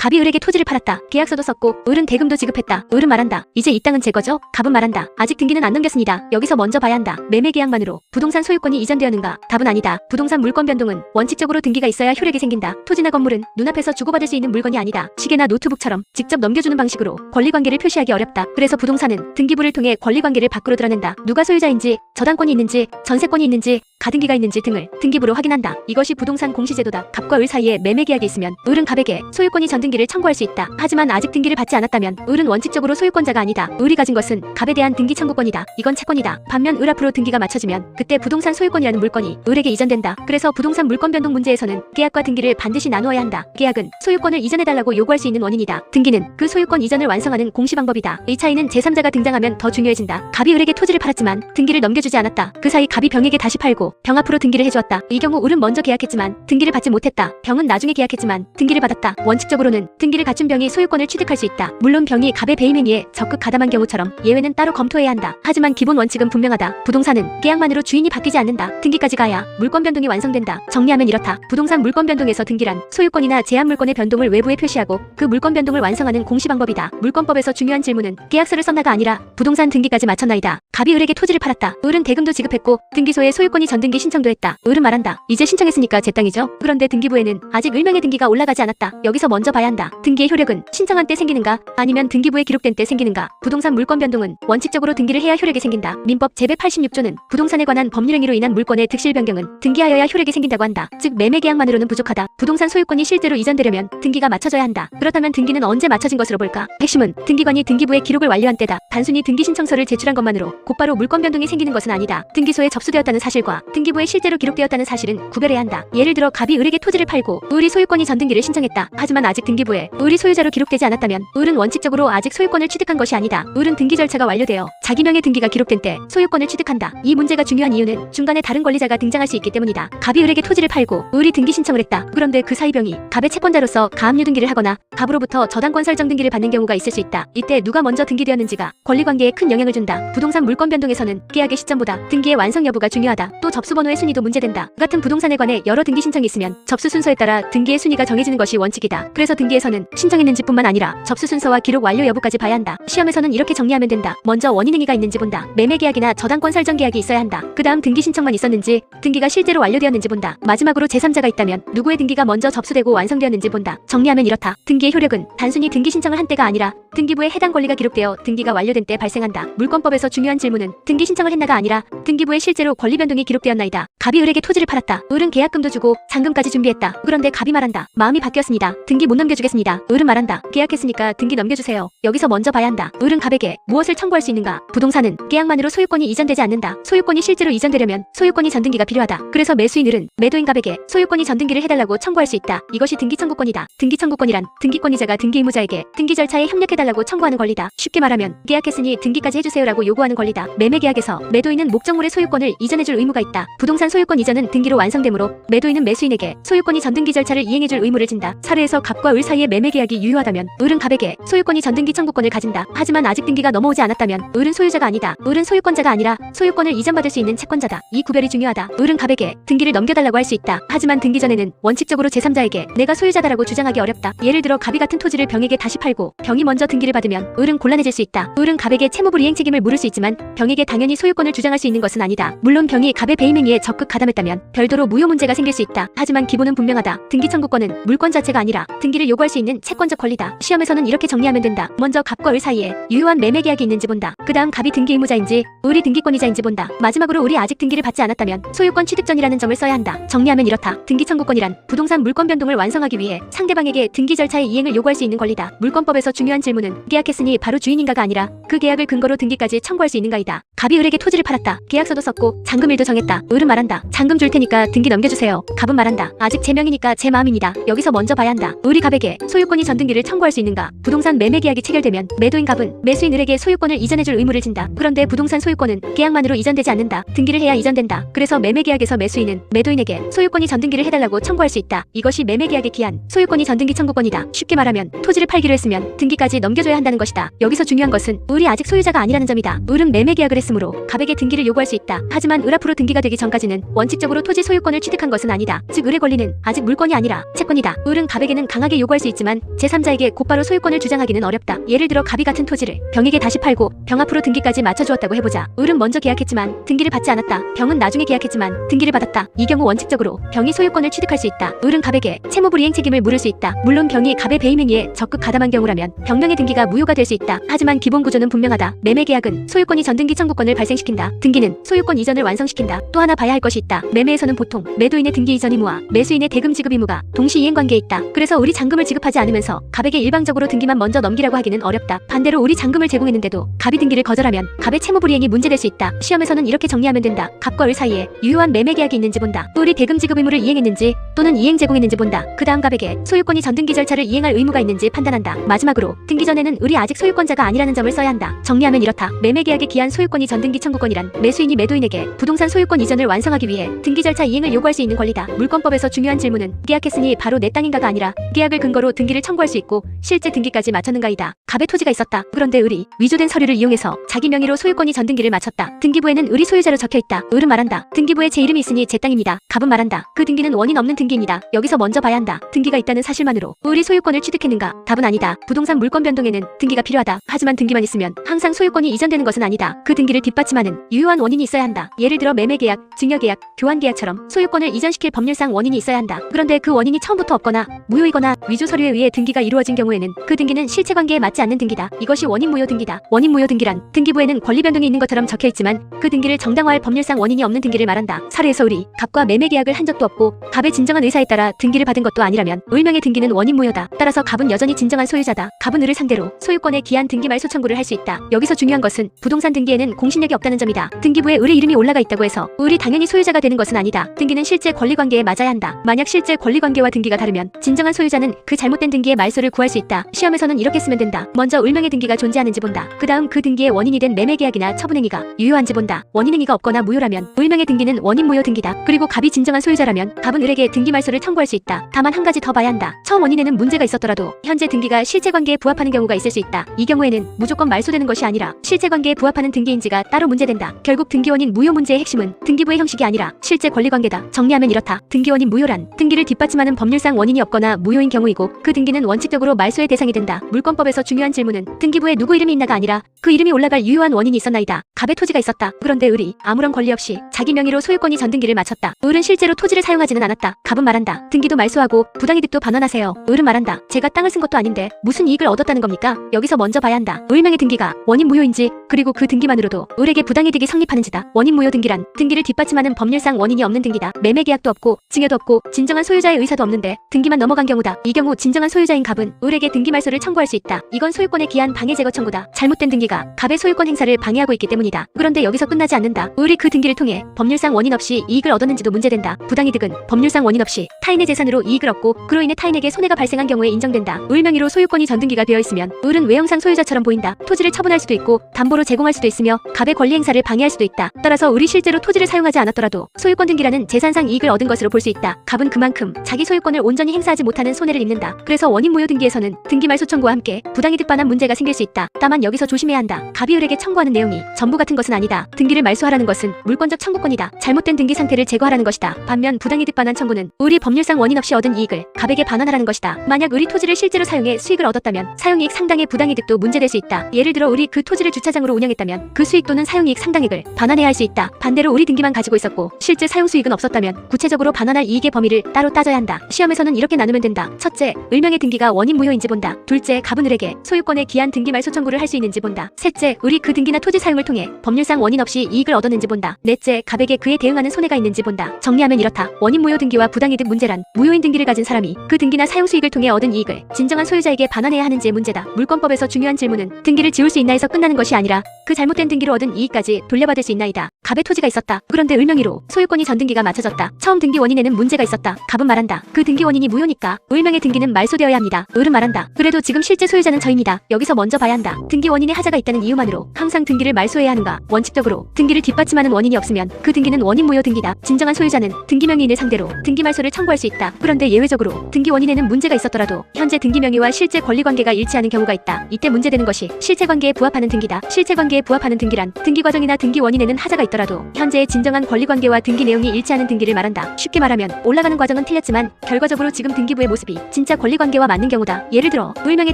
갑이 을에게 토지를 팔았다. 계약서도 썼고 을은 대금도 지급했다. 을은 말한다. 이제 이 땅은 제 거죠? 갑은 말한다. 아직 등기는 안 넘겼습니다. 여기서 먼저 봐야 한다. 매매 계약만으로 부동산 소유권이 이전되었는가? 답은 아니다. 부동산 물권 변동은 원칙적으로 등기가 있어야 효력이 생긴다. 토지나 건물은 눈앞에서 주고받을 수 있는 물건이 아니다. 시계나 노트북처럼 직접 넘겨주는 방식으로 권리관계를 표시하기 어렵다. 그래서 부동산은 등기부를 통해 권리관계를 밖으로 드러낸다. 누가 소유자인지, 저당권이 있는지, 전세권이 있는지, 가등기가 있는지 등을 등기부로 확인한다. 이것이 부동산 공시제도다. 갑과 을 사이에 매매 계약이 있으면 을은 갑에게 소유권이 전등기를 청구할 수 있다. 하지만 아직 등기를 받지 않았다면 을은 원칙적으로 소유권자가 아니다. 을이 가진 것은 갑에 대한 등기 청구권이다. 이건 채권이다. 반면 을 앞으로 등기가 맞춰지면 그때 부동산 소유권이라는 물건이 을에게 이전된다. 그래서 부동산 물권 변동 문제에서는 계약과 등기를 반드시 나누어야 한다. 계약은 소유권을 이전해달라고 요구할 수 있는 원인이다. 등기는 그 소유권 이전을 완성하는 공시 방법이다. 이 차이는 제3자가 등장하면 더 중요해진다. 갑이 을에게 토지를 팔았지만 등기를 넘겨주지 않았다. 그 사이 갑이 병에게 다시 팔고 병 앞으로 등기를 해주었다. 이 경우 을은 먼저 계약했지만 등기를 받지 못했다. 병은 나중에 계약했지만 등기를 받았다. 원칙적으로는 등기를 갖춘 병이 소유권을 취득할 수 있다. 물론 병이 갑의 배임 행위에 적극 가담한 경우처럼 예외는 따로 검토해야 한다. 하지만 기본 원칙은 분명하다. 부동산은 계약만으로 주인이 바뀌지 않는다. 등기까지 가야 물권 변동이 완성된다. 정리하면 이렇다. 부동산 물권 변동에서 등기란 소유권이나 제한 물권의 변동을 외부에 표시하고 그 물권 변동을 완성하는 공시 방법이다. 물권법에서 중요한 질문은 계약서를 썼나가 아니라 부동산 등기까지 마쳤나이다. 갑이 을에게 토지를 팔았다. 을은 대금도 지급했고 등기소에 소유권이 전등기 신청도 했다. 을은 말한다. 이제 신청했으니까 제 땅이죠. 그런데 등기부에는 아직 을명의 등기가 올라가지 않았다. 여기서 먼저 봐야 한다. 등기의 효력은 신청한 때 생기는가 아니면 등기부에 기록된 때 생기는가. 부동산 물권 변동은 원칙적으로 등기를 해야 효력이 생긴다. 민법 제186조는 부동산에 관한 법률 행위로 인한 물권의 득실 변경은 등기하여야 효력이 생긴다고 한다. 즉 매매 계약만으로는 부족하다. 부동산 소유권이 실제로 이전되려면 등기가 맞춰져야 한다. 그렇다면 등기는 언제 맞춰진 것으로 볼까? 핵심은 등기관이 등기부에 기록을 완료한 때다. 단순히 등기 신청서를 제출한 것만으로 곧바로 물권 변동이 생기는 것은 아니다. 등기소에 접수되었다는 사실과 등기부에 실제로 기록되었다는 사실은 구별해야 한다. 예를 들어 갑이 을에게 토지를 팔고 을이 소유권이 전등기를 신청했다. 하지만 아직 등기부에 을이 소유자로 기록되지 않았다면 을은 원칙적으로 아직 소유권을 취득한 것이 아니다. 을은 등기 절차가 완료되어 자기 명의 등기가 기록된 때 소유권을 취득한다. 이 문제가 중요한 이유는 중간에 다른 권리자가 등장할 수 있기 때문이다. 갑이 을에게 토지를 팔고 을이 등기 신청을 했다. 그런데 그 사이 병이 갑의 채권자로서 가압류 등기를 하거나 갑으로부터 저당권 설정 등기를 받는 경우가 있을 수 있다. 이때 누가 먼저 등기되었는지가 권리관계에 큰 영향을 준다. 부동산 물권 변동에서는 계약의 시점보다 등기의 완성 여부가 중요하다. 또 접수번호의 순위도 문제된다. 같은 부동산에 관해 여러 등기 신청이 있으면 접수 순서에 따라 등기의 순위가 정해지는 것이 원칙이다. 그래서 등기에서는 신청했는지뿐만 아니라 접수 순서와 기록 완료 여부까지 봐야 한다. 시험에서는 이렇게 정리하면 된다. 먼저 원인 행위가 있는지 본다. 매매 계약이나 저당권 설정 계약이 있어야 한다. 그 다음 등기 신청만 있었는지 등기가 실제로 완료되었는지 본다. 마지막으로 제3자가 있다면 누구의 등기가 먼저 접수되고 완성되었는지 본다. 정리하면 이렇다. 등기의 효력은 단순히 등기 신청을 한 때가 아니라 등기부에 해당 권리가 기록되어 등기가 완료된 때 발생한다. 물권법에서 중요한 질문은 등기 신청을 했나가 아니라 등기부에 실제로 권리 변동이 기록되었나이다. 갑이 을에게 토지를 팔았다. 을은 계약금도 주고 잔금까지 준비했다. 그런데 갑이 말한다. 마음이 바뀌었습니다. 등기 못 넘겨주겠습니다. 을은 말한다. 계약했으니까 등기 넘겨주세요. 여기서 먼저 봐야 한다. 을은 갑에게 무엇을 청구할 수 있는가? 부동산은 계약만으로 소유권이 이전되지 않는다. 소유권이 실제로 이전되려면 소유권이 전등기가 필요하다. 그래서 매수인 을은 매도인 갑에게 소유권이 전등기를 해달라고 청구할 수 있다. 이것이 등기 청구권이다. 등기 청구권이란 등기권이자가 등기 의무자에게 등기 절차에 협력해달라고 청구하는 권리다. 쉽게 말하면 계약했으니 등기까지 해주세요라고 요구하는 권리다. 매매 계약에서 매도인은 목적물의 소유권을 이전해줄 의무가 있다. 부동산 소유권 이전은 등기로 완성되므로 매도인은 매수인에게 소유권이 전등기 절차를 이행해줄 의무를 진다. 사례에서 갑과 을 사이의 매매 계약이 유효하다면 을은 갑에게 소유권이 전등기 청구권을 가진다. 하지만 아직 등기가 넘어오지 않았다면 을은 소유자가 아니다. 을은 소유권자가 아니라 소유권을 이전받을 수 있는 채권자다. 이 구별이 중요하다. 을은 갑에게 등기를 넘겨달라고 할 수 있다. 하지만 등기 전에는 원칙적으로 제3자에게 내가 소유자다라고 주장하기 어렵다. 예를 들어 갑이 같은 토지를 병에게 다시 팔고 병이 먼저 등기를 받으면 을은 곤란해질 수 있다. 을은 갑에게 채무불 이행 책임을 물을 수 있지만 병에게 당연히 소유권을 주장할 수 있는 것은 아니다. 물론 병이 갑의 배임 행위에 적극 가담했다면 별도로 무효 문제가 생길 수 있다. 하지만 기본은 분명하다. 등기 청구권은 물권 자체가 아니라 등기를 요구할 수 있는 채권적 권리다. 시험에서는 이렇게 정리하면 된다. 먼저 갑과 을 사이에 유효한 매매 계약이 있는지 본다. 그 다음 갑이 등기 의무자인지 을이 등기권이자인지 본다. 마지막으로 을이 아직 등기를 받지 않았다면 소유권 취득 전이라는 점을 써야 한다. 정리하면 이렇다. 등기 청구권이란 부동산 물권 변동을 완성하기 위해 상대방에게 등기 절차의 이행을 요구할 수 있는 권리다. 물권법에서 중요한 질문은 계약했으니 바로 주인인가가 아니라 그 계약을 근거로 등기까지 청구할 수 있는가이다. 갑이 을에게 토지를 팔았다. 계약서도 썼고 잔금일도 정했다. 을은 말한다. 잔금 줄 테니까 등기 넘겨주세요. 갑은 말한다. 아직 제 명이니까 제 마음입니다. 여기서 먼저 봐야 한다. 을이 갑에게 소유권이 전등기를 청구할 수 있는가? 부동산 매매 계약이 체결되면 매도인 갑은 매수인 을에게 소유권을 이전해줄 의무를 진다. 그런데 부동산 소유권은 계약만으로 이전되지 않는다. 등기를 해야 이전된다. 그래서 매매 계약에서 매수인은 매도인에게 소유권이 전등기를 해달라고 청구할 수 있다. 이것이 매매 계약의 기한, 소유권이 전등기 청구권이다. 쉽게 말하면 토지를 팔기로 했으면 등기까지 넘겨줘야 한다는 것이다. 여기서 중요한 것은 을이 아직 소유자가 아니라는 점이다. 을은 매매 계약을 했으므로 갑에게 등기를 요구할 수 있다. 하지만 을 앞으로 등기가 되기 전까지는 원칙적으로 토지 소유권을 취득한 것은 아니다. 즉 을의 권리는 아직 물권이 아니라 채권이다. 을은 갑에게는 강하게 요구할 요구할 수 있지만 제3자에게 곧바로 소유권을 주장하기는 어렵다. 예를 들어 갑이 같은 토지를 병에게 다시 팔고 병 앞으로 등기까지 맞춰주었다고 해보자. 을은 먼저 계약했지만 등기를 받지 않았다. 병은 나중에 계약했지만 등기를 받았다. 이 경우 원칙적으로 병이 소유권을 취득할 수 있다. 을은 갑에게 채무불이행 책임을 물을 수 있다. 물론 병이 갑의 배임행위에 적극 가담한 경우라면 병명의 등기가 무효가 될 수 있다. 하지만 기본 구조는 분명하다. 매매계약은 소유권이 전등기 청구권을 발생시킨다. 등기는 소유권 이전을 완성시킨다. 또 하나 봐야 할 것이 있다. 매매에서는 보통 매도인의 등기 이전 의무와 매수인의 대금 지급 의무가 동시 이행관계에 있다. 그래서 우리 잔금을 지급하지 않으면서 갑에게 일방적으로 등기만 먼저 넘기라고 하기는 어렵다. 반대로 우리 잔금을 제공했는데도 갑이 등기를 거절하면 갑의 채무불이행이 문제될 수 있다. 시험에서는 이렇게 정리하면 된다. 갑과 을 사이에 유효한 매매계약이 있는지 본다. 또 우리 대금 지급 의무를 이행했는지 또는 이행 제공했는지 본다. 그 다음 갑에게 소유권이 전등기 절차를 이행할 의무가 있는지 판단한다. 마지막으로 등기 전에는 을이 아직 소유권자가 아니라는 점을 써야 한다. 정리하면 이렇다. 매매계약에 기한 소유권이 전등기 청구권이란 매수인이 매도인에게 부동산 소유권 이전을 완성하기 위해 등기 절차 이행을 요구할 수 있는 권리다. 물권법에서 중요한 질문은 계약했으니 바로 내 땅인가가 아니라 계약을 근거로 등기를 청구할 수 있고 실제 등기까지 마쳤는가이다. 갑의 토지가 있었다. 그런데 을이 위조된 서류를 이용해서 자기 명의로 소유권이 전등기를 마쳤다. 등기부에는 을이 소유자로 적혀있다. 을은 말한다. 등기부에 제 이름이 있으니 제 땅입니다. 갑은 말한다. 그 등기는 원인 없는 등기입니다. 여기서 먼저 봐야 한다. 등기가 있다는 사실만으로 을이 소유권을 취득했는가? 답은 아니다. 부동산 물권 변동에는 등기가 필요하다. 하지만 등기만 있으면 항상 소유권이 이전되는 것은 아니다. 그 등기를 뒷받침하는 유효한 원인이 있어야 한다. 예를 들어 매매계약, 증여계약, 교환계약처럼 소유권을 이전시킬 법률상 원인이 있어야 한다. 그런데 그 원인이 처음부터 없거나 무효이거나 위조 서류에 의해 등기가 이루어진 경우에는 그 등기는 실체관계에 맞지 않는 등기다. 이것이 원인무효 등기다. 원인무효 등기란 등기부에는 권리 변동이 있는 것처럼 적혀있지만 그 등기를 정당화할 법률상 원인이 없는 등기를 말한다. 사례에서 을이 갑과 매매계약을 한 적도 없고 갑의 진정한 의사에 따라 등기를 받은 것도 아니라면 을명의 등기는 원인무효다. 따라서 갑은 여전히 진정한 소유자다. 갑은 을을 상대로 소유권에 기한 등기 말소 청구를 할 수 있다. 여기서 중요한 것은 부동산 등기에는 공신력이 없다는 점이다. 등기부에 을의 이름이 올라가 있다고 해서 을이 당연히 소유자가 되는 것은 아니다. 등기는 실제 권리관계에 맞아야 한다. 만약 실제 권리관계와 등기가 다르면 진정한 소유자는 그 잘못된 등기의 말소를 구할 수 있다. 시험에서는 이렇게 쓰면 된다. 먼저 을명의 등기가 존재하는지 본다. 그 다음 그 등기의 원인이 된 매매계약이나 처분행위가 유효한지 본다. 원인행위가 없거나 무효라면 을명의 등기는 원인무효 등기다. 그리고 갑이 진정한 소유자라면 갑은 을에게 등기 말소를 청구할 수 있다. 다만 한 가지 더 봐야 한다. 처음 원인에는 문제가 있었더라도 현재 등기가 실체관계에 부합하는 경우가 있을 수 있다. 이 경우에는 무조건 말소되는 것이 아니라 실체관계에 부합하는 등기인지가 따로 문제된다. 결국 등기원인 무효 문제의 핵심은 등기부의 형식이 아니라 실제 권리관계다. 정리하면 이렇다. 등기원인 무효란 등기를 뒷받침하는 법률상 원인이 없거나 무효인 경우이고 그 등기는 원칙적으로 말소의 대상이 된다. 물권법에서 중요한 질문은 등기부에 누구 이름이 있나가 아니라 그 이름이 올라갈 유효한 원인이 있었나이다. 갑의 토지가 있었다. 그런데 을이 아무런 권리 없이 자기 명의로 소유권이 전등기를 마쳤다. 을은 실제로 토지를 사용하지는 않았다. 갑은 말한다. 등기도 말소하고 부당이득도 반환하세요. 을은 말한다. 제가 땅을 쓴 것도 아닌데 무슨 이익을 얻었다는 겁니까? 여기서 먼저 봐야 한다. 을명의 등기가 원인 무효인지 그리고 그 등기만으로도 을에게 부당이득이 성립하는지다. 원인 무효 등기란 등기를 뒷받침하는 법률상 원인이 없는 등기다. 매매계약도 없고 증여도 없고 진정한 소유자의 의사도 없는데 등기만 넘어간 경우다. 이 경우 진정한 소유자인 갑은 을에게 등기 말소를 청구할 수 있다. 이건 소유권에 기한 방해 제거 청구다. 잘못된 등기가 갑의 소유권 행사를 방해하고 있기 때문이다. 그런데 여기서 끝나지 않는다. 을이 그 등기를 통해 법률상 원인 없이 이익을 얻었는지도 문제된다. 부당이득은 법률상 원인 없이 타인의 재산으로 이익을 얻고 그로 인해 타인에게 손해가 발생한 경우에 인정된다. 을 명의로 소유권이 전등기가 되어 있으면 을은 외형상 소유자처럼 보인다. 토지를 처분할 수도 있고 담보로 제공할 수도 있으며 갑의 권리 행사를 방해할 수도 있다. 따라서 을이 실제로 토지를 사용하지 않았더라도 소유권 등기라는 재산상 이익을 얻은 것으로 볼 수 있다. 갑은 그만큼 자기 소유권을 온전히 행사하지 못하는 손해를 입는다. 그래서 원인 무효 등기에서는 등기 말소 청구와 함께 부당이득 반환 문제가 생길 수 있다. 다만 여기서 조심해야 한다. 갑이 을에게 청구하는 내용이 전부 같은 것은 아니다. 등기를 말소하라는 것은 물권적 청구권이다. 잘못된 등기 상태를 제거하라는 것이다. 반면 부당이득 반환 청구는 을이 법률상 원인 없이 얻은 이익을 갑에게 반환하라는 것이다. 만약 을이 토지를 실제로 사용해 수익을 얻었다면 사용이익 상당의 부당이득도 문제될 수 있다. 예를 들어 을이 그 토지를 주차장으로 운영했다면 그 수익 또는 사용이익 상당액을 반환해야 할 수 있다. 반대로 을이 등기만 가지고 있었고 실제 사용 수익은 없었다면 구체적으로 반환할 이익의 범위를 따로 따져야 한다. 시험에서는 이렇게 나누면 된다. 첫째, 을명의 등기가 원인 무효인지 본다. 둘째, 갑은 을에게 소유권에 기한 등기 말소 청구를 할 수 있는지 본다. 셋째, 을이 그 등기나 토지 사용을 통해 법률상 원인 없이 이익을 얻었는지 본다. 넷째, 갑에게 그에 대응하는 손해가 있는지 본다. 정리하면 이렇다. 원인 무효 등기와 부당이득 문제란 무효인 등기를 가진 사람이 그 등기나 사용 수익을 통해 얻은 이익을 진정한 소유자에게 반환해야 하는지의 문제다. 물권법에서 중요한 질문은 등기를 지울 수 있나에서 끝나는 것이 아니라 그 잘못된 등기로 얻은 이익까지 돌려받을 수 있나이다. 갑의 토지가 있었다. 그런데 을명의로 소유권이 전등기가 맞춰졌다. 처음 등기 원인에는 문제가 있었다. 갑은 말한다. 그 등기 원인이 무효니까 을명의 등기는 말소되어야 합니다. 을은 말한다. 그래도 지금 실제 소유자는 저입니다. 여기서 먼저 봐야 한다. 등기 원인에 하자가 있다는 이유만으로 항상 등기를 말소해야 하는가? 원칙적으로 등기를 뒷받침하는 원인이 없으면 그 등기는 원인 무효 등기다. 진정한 소유자는 등기 명의인을 상대로 등기 말소를 청구할 수 있다. 그런데 예외적으로 등기 원인에는 문제가 있었더라도 현재 등기 명의와 실제 권리관계가 일치하는 경우가 있다. 이때 문제되는 것이 실체관계에 부합하는 등기다. 실체관계에 부합하는 등기란 등기 과정이나 등기 원인에는 하자가 있더라도 현재의 진정한 권리관계와 등기 내용이 일치하는 등기를 말한다. 쉽게 말하면 올라가는 과정은 틀렸지만 결과적으로 지금 등기부의 모습이 진짜 권리관계와 맞는 경우다. 예를 들어 을명의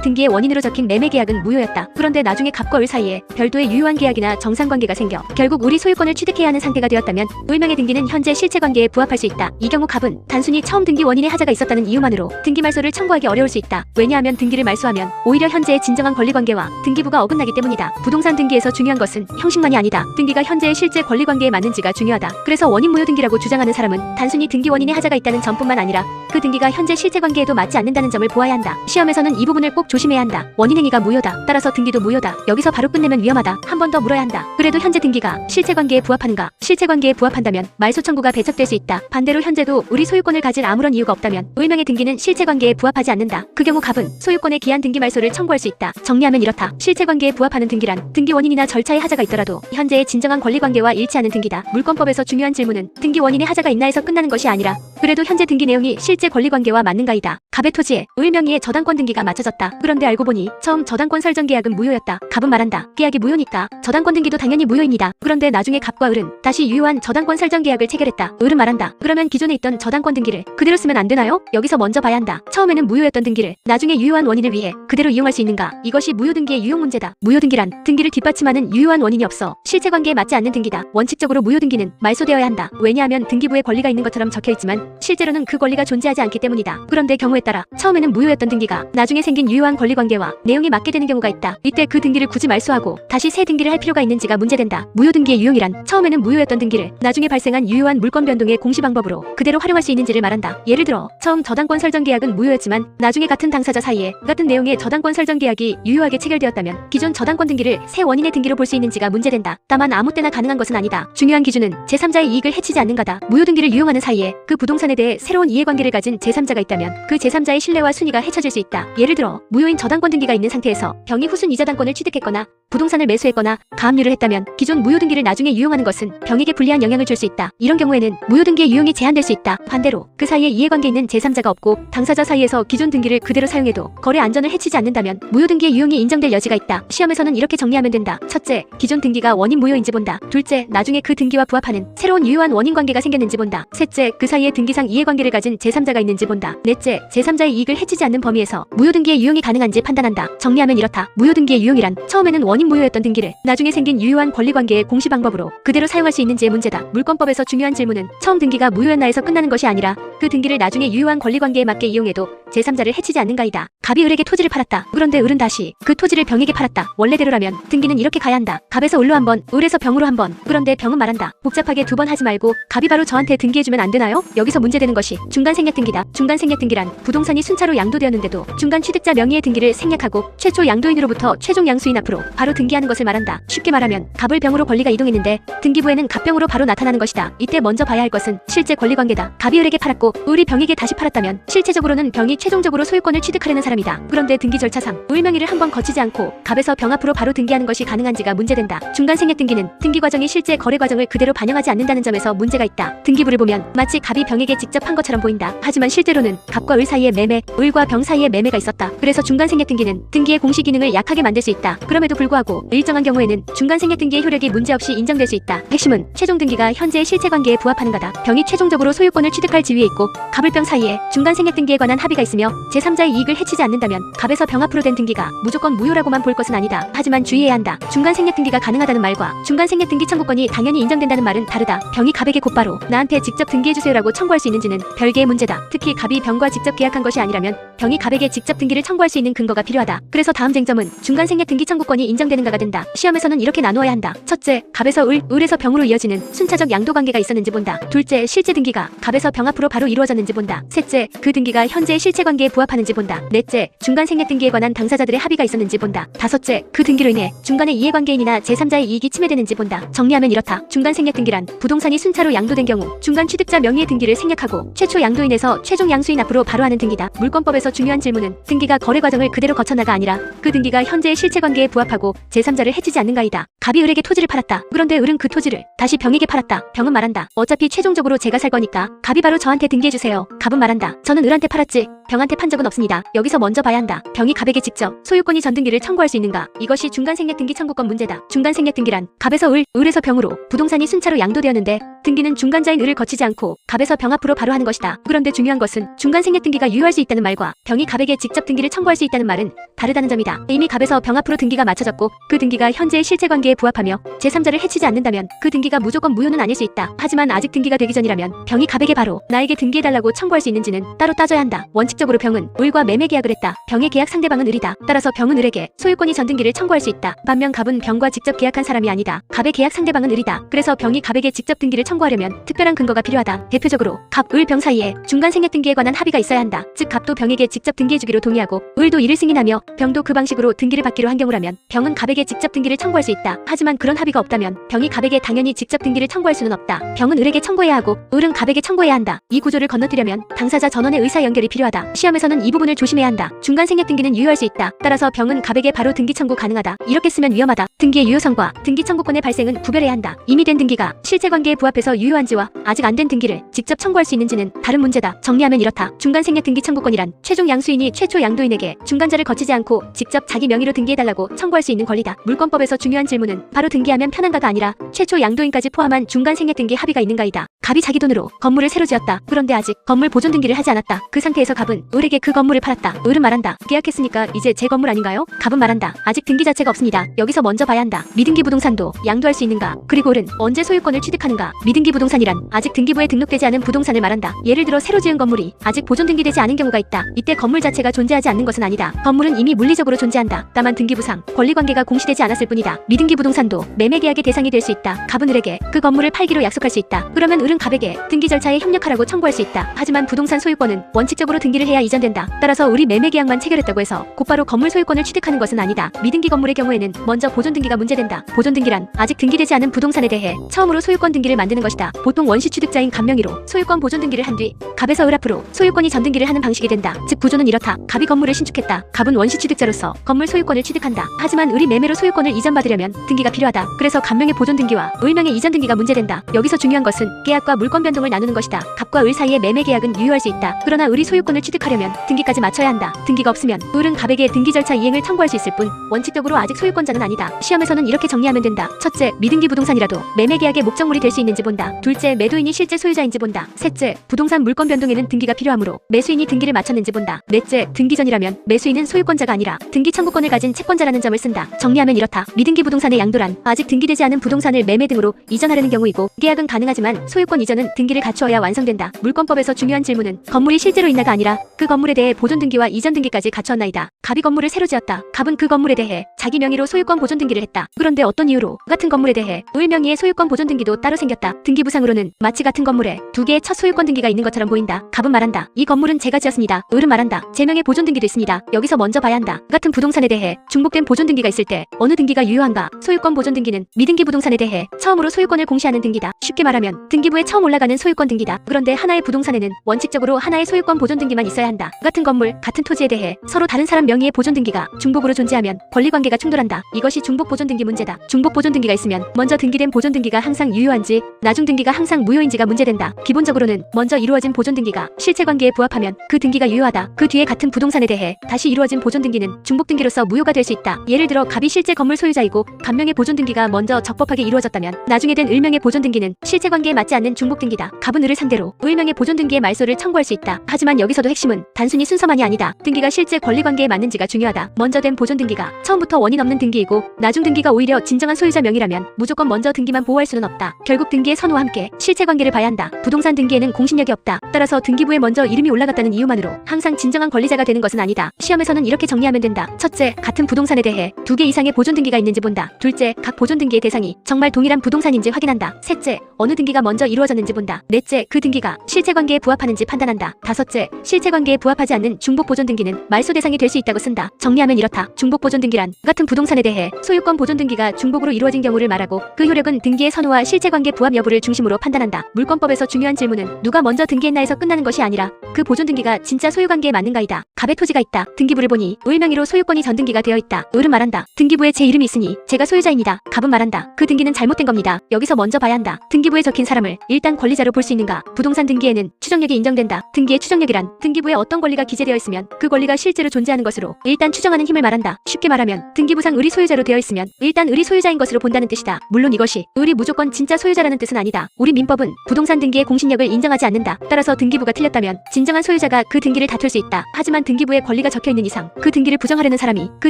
등기의 원인으로 적힌 매매 계약은 무효였다. 그런데 나중에 갑과 을 사이에 별도의 유효한 계약이나 정상관계가 생겨 결국 우리 소유권을 취득해야 하는 상태가 되었다면 을명의 등기는 현재 실체관계에 부합할 수 있다. 이 경우 갑은 단순히 처음 등기 원인에 하자가 있었다는 이유만으로 등기 말소를 청구하기 어려울 수 있다. 왜냐하면 등기를 말소하면 오히려 현재의 진정한 권리관계와 등기부가 어긋나기 때문이다. 부동산 등기에서 중요한 것은 형식만이 아니다. 등기가 현재의 실제 권리관계에 맞는지가 중요하다. 그래서 원인 무효 등기라고 주장하는 사람은 단순히 등기 원인에 하자가 있다는 점뿐만 아니라 그 등기가 현재 실체관계에도 맞지 않는다는 점을 보아야 한다. 시험에서는 이 부분을 꼭 조심해야 한다. 원인행위가 무효다. 따라서 등기도 무효다. 여기서 바로 끝내면 위험하다. 한 번 더 물어야 한다. 그래도 현재 등기가 실체관계에 부합하는가? 실체관계에 부합한다면 말소 청구가 배척될 수 있다. 반대로 현재도 우리 소유권을 가질 아무런 이유가 없다면 을명의 등기는 실체관계에 부합하지 않는다. 그 경우 갑은 소유권에 기한 등기 말소를 청구할 수 있다. 정리하면 이렇다. 실체관계에 부합하는 등기란 등기 원인이나 절차에 하자가 있더라도 현재의 진정한 권리관계와 일치하는 등기다. 물권법에서 중요한 질문은 등기 원인에 하자가 있나 해서 끝나는 것이 아니라 그래도 현재 등기 내용이 실제 권리관계와 맞는가이다. 갑의 토지에 을명의의 저당권 등기가 맞춰졌다. 그런데 알고 보니 처음 저당권 설정 계약은 무효였다. 갑은 말한다. 계약이 무효니까 저당권 등기도 당연히 무효입니다. 그런데 나중에 갑과 을은 다시 유효한 저당권 설정 계약을 체결했다. 을은 말한다. 그러면 기존에 있던 저당권 등기를 그대로 쓰면 안 되나요? 여기서 먼저 봐야 한다. 처음에는 무효였던 등기를 나중에 유효한 원인을 위해 그대로 이용할 수 있는가? 이것이 무효 등기의 유용 문제다. 무효 등기란 등기를 뒷받침하는 유효한 원인이 없어 실체관계에 맞지 않는 등기다. 원칙적으로 무효 등기는 말소되어야 한다. 왜냐하면 등기부에 권리가 있는 것처럼 적혀있지만 실제로는 그 권리가 존재하지 않기 때문이다. 그런데 경우에 따라 처음에는 무효였던 등기가 나중에 생긴 유효한 권리관계와 내용이 맞게 되는 경우가 있다. 이때 그 등기를 굳이 말소하고 다시 새 등기를 할 필요가 있는지가 문제된다. 무효 등기의 유용이란 처음에는 무효였던 등기를 나중에 발생한 유효한 물권 변동의 공시 방법으로 그대로 활용할 수 있는지를 말한다. 예를 들어 처음 저당권 설정 계약은 무효였지만 나중에 같은 당사자 사이에 같은 내용의 저당권 설정 계약이 유효하게 체결되었다면 기존 저당권 등기를 새 원인의 등기로 볼 수 있는지가 문제된다. 다만 아무 때나 가능한 것은 아니다. 중요한 기준은 제3자의 이익을 해치지 않는가다. 무효 등기를 유용하는 사이에 그 부동산에 대해 새로운 이해관계를 가진 제3자가 있다면 그 제3자의 신뢰와 순위가 해쳐질 수 있다. 예를 들어 무효인 저당권 등기가 있는 상태에서 병이 후순 이자당권을 취득했거나 부동산을 매수했거나 가압류를 했다면 기존 무효 등기를 나중에 유용하는 것은 병에게 불리한 영향을 줄 수 있다. 이런 경우에는 무효 등기의 유용이 제한될 수 있다. 반대로 그 사이에 이해관계 있는 제3자가 없고 당사자 사이에서 기존 등기를 그대로 사용해도 거래 안전을 해치지 않는다면 무효 등기의 유용이 인정될 여지가 있다. 시험에서는 이렇게 정리하면 된다. 첫째, 기존 등기가 원인 무효인지 본다. 둘째, 나중에 그 등기와 부합하는 새로운 유효한 원인 관계가 생겼는지 본다. 셋째, 그 사이에 등기상 이해관계를 가진 제3자가 있는지 본다. 넷째, 제3자의 이익을 해치지 않는 범위에서 무효 등기의 유용이 가능한지 판단한다. 정리하면 이렇다. 무효 등기의 유용이란 처음에는 원인 무효였던 등기를 나중에 생긴 유효한 권리관계의 공시 방법으로 그대로 사용할 수 있는지의 문제다. 물권법에서 중요한 질문은 처음 등기가 무효였나 해서 끝나는 것이 아니라 그 등기를 나중에 유효한 권리관계에 맞게 이용해도 제3자를 해치지 않는가이다. 갑이 을에게 토지를 팔았다. 그런데 을은 다시 그 토지를 병에게 팔았다. 원래대로라면 등기는 이렇게 가야 한다. 갑에서 을로 한 번, 을에서 병으로 한 번. 그런데 병은 말한다. 복잡하게 두 번 하지 말고 갑이 바로 저한테 등기해주면 안 되나요? 여기서 문제되는 것이 중간 생략 등기다. 중간 생략 등기란 부동산이 순차로 양도되었는데도 중간 취득자 명의의 등기를 생략하고 최초 양도인으로부터 최종 양수인 앞으로 바로 등기하는 것을 말한다. 쉽게 말하면 갑을 병으로 권리가 이동했는데 등기부에는 갑병으로 바로 나타나는 것이다. 이때 먼저 봐야 할 것은 실제 권리관계다. 갑이 을에게 팔았고 을이 병에게 다시 팔았다면 실체적으로는 병이 최종적으로 소유권을 취득하려는 사람이다. 그런데 등기 절차상 을 명의를 한번 거치지 않고 갑에서 병 앞으로 바로 등기하는 것이 가능한지가 문제된다. 중간 생략 등기는 등기 과정이 실제 거래 과정을 그대로 반영하지 않는다는 점에서 문제가 있다. 등기부를 보면 마치 갑이 병에게 직접 한 것처럼 보인다. 하지만 실제로는 갑과 을 사이의 매매, 을과 병 사이의 매매가 있었다. 그래서 중간 생략 등기는 등기의 공시 기능을 약하게 만들 수 있다. 그럼에도 불구하고 일정한 경우에는 중간 생략 등기의 효력이 문제없이 인정될 수 있다. 핵심은 최종 등기가 현재의 실체관계에 부합하는가다. 병이 최종적으로 소유권을 취득할 지위에 있고 갑을 병 사이에 중간 생략 등기에 관한 합의가 있으며 제3자의 이익을 해치지 않는다면 갑에서 병 앞으로 된 등기가 무조건 무효라고만 볼 것은 아니다. 하지만 주의해야 한다. 중간 생략 등기가 가능하다는 말과 중간 생략 등기 청구권이 당연히 인정된다는 말은 다르다. 병이 갑에게 곧바로 나한테 직접 등기해주세요라고 청구할 수 있는지는 별개의 문제다. 특히 갑이 병과 직접 계약한 것이 아니라면 병이 갑에게 직접 등기를 청구할 수 있는 근거가 필요하다. 그래서 다음 쟁점은 중간 생략 등기 청구권이 인정되는가가 된다. 시험에서는 이렇게 나누어야 한다. 첫째, 갑에서 을에서 병으로 이어지는 순차적 양도 관계가 있었는지 본다. 둘째, 실제 등기가 갑에서 병 앞으로 바로 이루어졌는지 본다. 셋째, 그 등기가 현재의 실체 관계에 부합하는지 본다. 넷째, 중간 생략 등기에 관한 당사자들의 합의가 있었는지 본다. 다섯째, 그 등기로 인해 중간에 이해관계인이나 제3자의 이익이 침해되는지 본다. 정리하면 이렇다. 중간 생략 등기란 부동산이 순차로 양도된 경우 중간 취득자 명의의 등기를 생략하고 최초 양도인에서 최종 양수인 앞으로 바로 하는 등기다. 물권법에서 중요한 질문은 등기가 거래 과정을 그대로 거쳐나가 아니라 그 등기가 현재의 실체 관계에 부합하고 제3자를 해치지 않는가이다. 갑이 을에게 토지를 팔았다. 그런데 을은 그 토지를 다시 병에게 팔았다. 병은 말한다. 어차피 최종적으로 제가 살 거니까 갑이 바로 저한테 등기해주세요. 갑은 말한다. 저는 을한테 팔았지 병한테 판 적은 없습니다. 여기서 먼저 봐야 한다. 병이 갑에게 직접 소유권이 전등기를 청구할 수 있는가? 이것이 중간 생략 등기 청구권 문제다. 중간 생략 등기란 갑에서 을에서 병으로 부동산이 순차로 양도되었는데 등기는 중간자인 을을 거치지 않고 갑에서 병 앞으로 바로 하는 것이다. 그런데 중요한 것은 중간 생략 등기가 유효할 수 있다는 말과 병이 갑에게 직접 등기를 청구할 수 있다는 말은 다르다는 점이다. 이미 갑에서 병 앞으로 등기가 맞춰졌고 그 등기가 현재의 실체관계에 부합하며 제3자를 해치지 않는다면 그 등기가 무조건 무효는 아닐 수 있다. 하지만 아직 등기가 되기 전이라면 병이 갑에게 바로 나에게 등기해달라고 청구할 수 있는지는 따로 따져야 한다. 원칙적으로 병은 을과 매매 계약을 했다. 병의 계약 상대방은 을이다. 따라서 병은 을에게 소유권이 전등기를 청구할 수 있다. 반면 갑은 병과 직접 계약한 사람이 아니다. 갑의 계약 상대방은 을이다. 그래서 병이 갑에게 직접 등기를 청구하려면 특별한 근거가 필요하다. 대표적으로 갑, 을, 병 사이에 중간 생략 등기에 관한 합의가 있어야 한다. 즉 갑도 병에게 직접 등기해주기로 동의하고 을도 이를 승인하며 병도 그 방식으로 등기를 받기로 한 경우라면 병은 갑에게 직접 등기를 청구할 수 있다. 하지만 그런 합의가 없다면 병이 갑에게 당연히 직접 등기를 청구할 수는 없다. 병은 을에게 청구해야 하고 을은 갑에게 청구해야 한다. 이 구조를 건너뛰려면 당사자 전원의 의사 연결이 필요하다. 시험에서는 이 부분을 조심해야 한다. 중간 생략 등기는 유효할 수 있다. 따라서 병은 갑에게 바로 등기 청구 가능하다. 이렇게 쓰면 위험하다. 등기의 유효성과 등기 청구권의 발생은 구별해야 한다. 이미 된 등기가 실체관계에 부합해서 유효한지와 아직 안 된 등기를 직접 청구할 수 있는지는 다른 문제다. 정리하면 이렇다. 중간 생략 등기 청구권이란 최종 양수인이 최초 양도인에게 중간자를 거치지 않고 직접 자기 명의로 등기해달라고 청구할 수 있는 권리다. 물권법에서 중요한 질문은 바로 등기하면 편한가가 아니라 최초 양도인까지 포함한 중간 생략 등기 합의가 있는가이다. 갑이 자기 돈으로 건물을 새로 지었다. 그런데 아직 건물 보존 등기를 하지 않았다. 그 상태에서 갑은 을에게 그 건물을 팔았다. 을은 말한다. 계약했으니까 이제 제 건물 아닌가요? 갑은 말한다. 아직 등기 자체가 없습니다. 여기서 먼저 봐야 한다. 미등기 부동산도 양도할 수 있는가? 그리고 을은 언제 소유권을 취득하는가? 미등기 부동산이란 아직 등기부에 등록되지 않은 부동산을 말한다. 예를 들어 새로 지은 건물이 아직 보존 등기되지 않은 경우가 있다. 이때 건물 자체가 존재하지 않는 것은 아니다. 건물은 이미 물리적으로 존재한다. 다만 등기부상 권리관계가 공시되지 않았을 뿐이다. 미등기 부동산도 매매 계약의 대상이 될 수 있다. 갑은 을에게 그 건물을 팔기로 약속할 수 있다. 그러면 을은 갑에게 등기 절차에 협력하라고 청구할 수 있다. 하지만 부동산 소유권은 원칙적으로 등기를 해야 이전된다. 따라서 을이 매매 계약만 체결했다고 해서 곧바로 건물 소유권을 취득하는 것은 아니다. 미등기 건물의 경우에는 먼저 보존 등기가 문제된다. 보존 등기란 아직 등기되지 않은 부동산에 대해 처음으로 소유권 등기를 만드는 것이다. 보통 원시 취득자인 갑 명의로 소유권 보존 등기를 한 뒤 갑에서 을 앞으로 소유권이 전 등기를 하는 방식이 된다. 즉 구조는 이렇다. 갑이 건물을 신축했다. 갑은 원시 취득자로서 건물 소유권을 취득한다. 하지만 을이 매매로 소유권을 이전받으려면 등기가 필요하다. 그래서 갑 명의 보존 등기와 을 명의 이전 등기가 문제된다. 여기서 중요한 것은 계약과 물권 변동을 나누는 것이다. 갑과 을 사이의 매매 계약은 유효할 수 있다. 그러나 을이 소유권을 취득하려면 등기까지 마쳐야 한다. 등기가 없으면 을은 갑에게 등기 절차 이행을 청구할 수 있을 뿐 원칙적으로 아직 소유권자는 아니다. 시험에서는 이렇게 정리하면 된다. 첫째, 미등기 부동산이라도 매매 계약의 목적물이 될 수 있는지 본다. 둘째, 매도인이 실제 소유자인지 본다. 셋째, 부동산 물권 변동에는 등기가 필요하므로 매수인이 등기를 마쳤는지 본다. 넷째, 등기 전이라면 매수인은 소유권자가 아니라 등기 청구권을 가진 채권자라는 점을 쓴다. 정리하면 이렇다. 미등기 부동산의 양도란 아직 등기되지 않은 부동산을 매매 등으로 이전하려는 경우이고 계약은 가능하지만 소유권 이전은 등기를 갖추어야 완성된다. 물권법에서 중요한 질문은 건물이 실제로 있나가 아니라 그 건물에 대해 보존 등기와 이전 등기까지 갖추었나이다. 갑이 건물을 새로 지었다. 갑은 그 건물에 대해 자기 명의로 소유권 보존 등기를 했다. 그런데 어떤 이유로 같은 건물에 대해 을 명의의 소유권 보존 등기도 따로 생겼다. 등기부상으로는 마치 같은 건물에 두 개의 첫 소유권 등기가 있는 것처럼 보인다. 갑은 말한다. 이 건물은 제가 지었습니다. 을은 말한다. 제 명의 보존 등기도 있습니다. 여기서 먼저 봐야 한다. 같은 부동산에 대해 중복된 보존 등기가 있을 때 어느 등기가 유효한가? 소유권 보존 등기는 미등기 부동산에 대해 처음으로 소유권을 공시하는 등기다. 쉽게 말하면 등기부에 처음 올라가는 소유권 등기다. 그런데 하나의 부동산에는 원칙적으로 하나의 소유권 보존 등기만 있어야 한다. 같은 건물, 같은 토지에 대해 서로 다른 사람 명의의 보존 등기가 중복으로 존재하면 권리관계가 충돌한다. 이것이 중복 보존 등기 문제다. 중복 보존 등기가 있으면 먼저 등기된 보존 등기가 항상 유효한지 나중 등기가 항상 무효인지가 문제된다. 기본적으로는 먼저 이루어진 보존 등기가 실체관계에 부합하면 그 등기가 유효하다. 그 뒤에 같은 부동산에 대해 다시 이루어진 보존 등기는 중복 등기로서 무효가 될 수 있다. 예를 들어 갑이 실제 건물 소유자이고 갑명의 보존 등기가 먼저 적법하게 이루어졌다면 나중에 된 을명의 보존 등기는 실체관계에 맞지 않는 중복 등기다. 갑은 을을 상대로 을명의 보존 등기의 말소를 청구할 수 있다. 하지만 여기서도 핵심은 단순히 순서만이 아니다. 등기가 실제 권리관계에 맞는지가 중요하다. 먼저 된 보존 등기가 처음부터 원인 없는 등기이고 나중 등기가 오히려 진정한 소유자 명의라면 무조건 먼저 등기만 보호할 수는 없다. 결국 등기의 선호와 함께 실체관계를 봐야 한다. 부동산 등기에는 공신력이 없다. 따라서 등기부에 먼저 이름이 올라갔다는 이유만으로 항상 진정한 권리자가 되는 것은 아니다. 시험에서는 이렇게 정리하면 된다. 첫째, 같은 부동산에 대해 두 개 이상의 보존 등기가 있는지 본다. 둘째, 각 보존 등기의 대상이 정말 동일한 부동산인지 확인한다. 셋째, 어느 등기가 먼저 이루어졌는지 본다. 넷째, 그 등기가 실체관계에 부합하는지 판단한다. 다섯째, 실체관계에 부합하지 않는 중복 보존 등기는 말소 대상이 될 수 있다고 쓴다. 정리하면 이렇다. 중복 보존 등기란 같은 부동산에 대해 소유권 보존 등기가 중복으로 이루어진 경우를 말하고 그 효력은 등기의 선호와 실체관계 부합 여부를 중심으로 판단한다. 물권법에서 중요한 질문은 누가 먼저 등기했나에서 끝나는 것이 아니라 그 보존 등기가 진짜 소유관계에 맞는가이다. 갑의 토지가 있다. 등기부를 보니 을 명의로 소유권이 전 등기가 되어 있다. 을은 말한다. 등기부에 제 이름이 있으니 제가 소유자입니다. 갑은 말한다. 그 등기는 잘못된 겁니다. 여기서 먼저 봐야 한다. 등기부에 적힌 사람을 일단 권리자로 볼 수 있는가? 부동산 등기에는 추정력이 인정된다. 등기의 추정력이란 등기부에 어떤 권리가 기재되어 있으면 그 권리가 실제로 존재하는 것으로 일단 추정하는 힘을 말한다. 쉽게 말하면 등기부상 을이 소유자로 되어 있으면 일단 을이 소유자인 것으로 본다는 뜻이다. 물론 이것이 을이 무조건 진짜 소유자라는 뜻은 아니다. 우리 민법은 부동산 등기의 공신력을 인정하지 않는다. 따라서 등기부가 틀렸다면 진정한 소유자가 그 등기를 다툴 수 있다. 하지만 등기부에 권리가 적혀있는 이상 그 등기를 부정하려는 사람이 그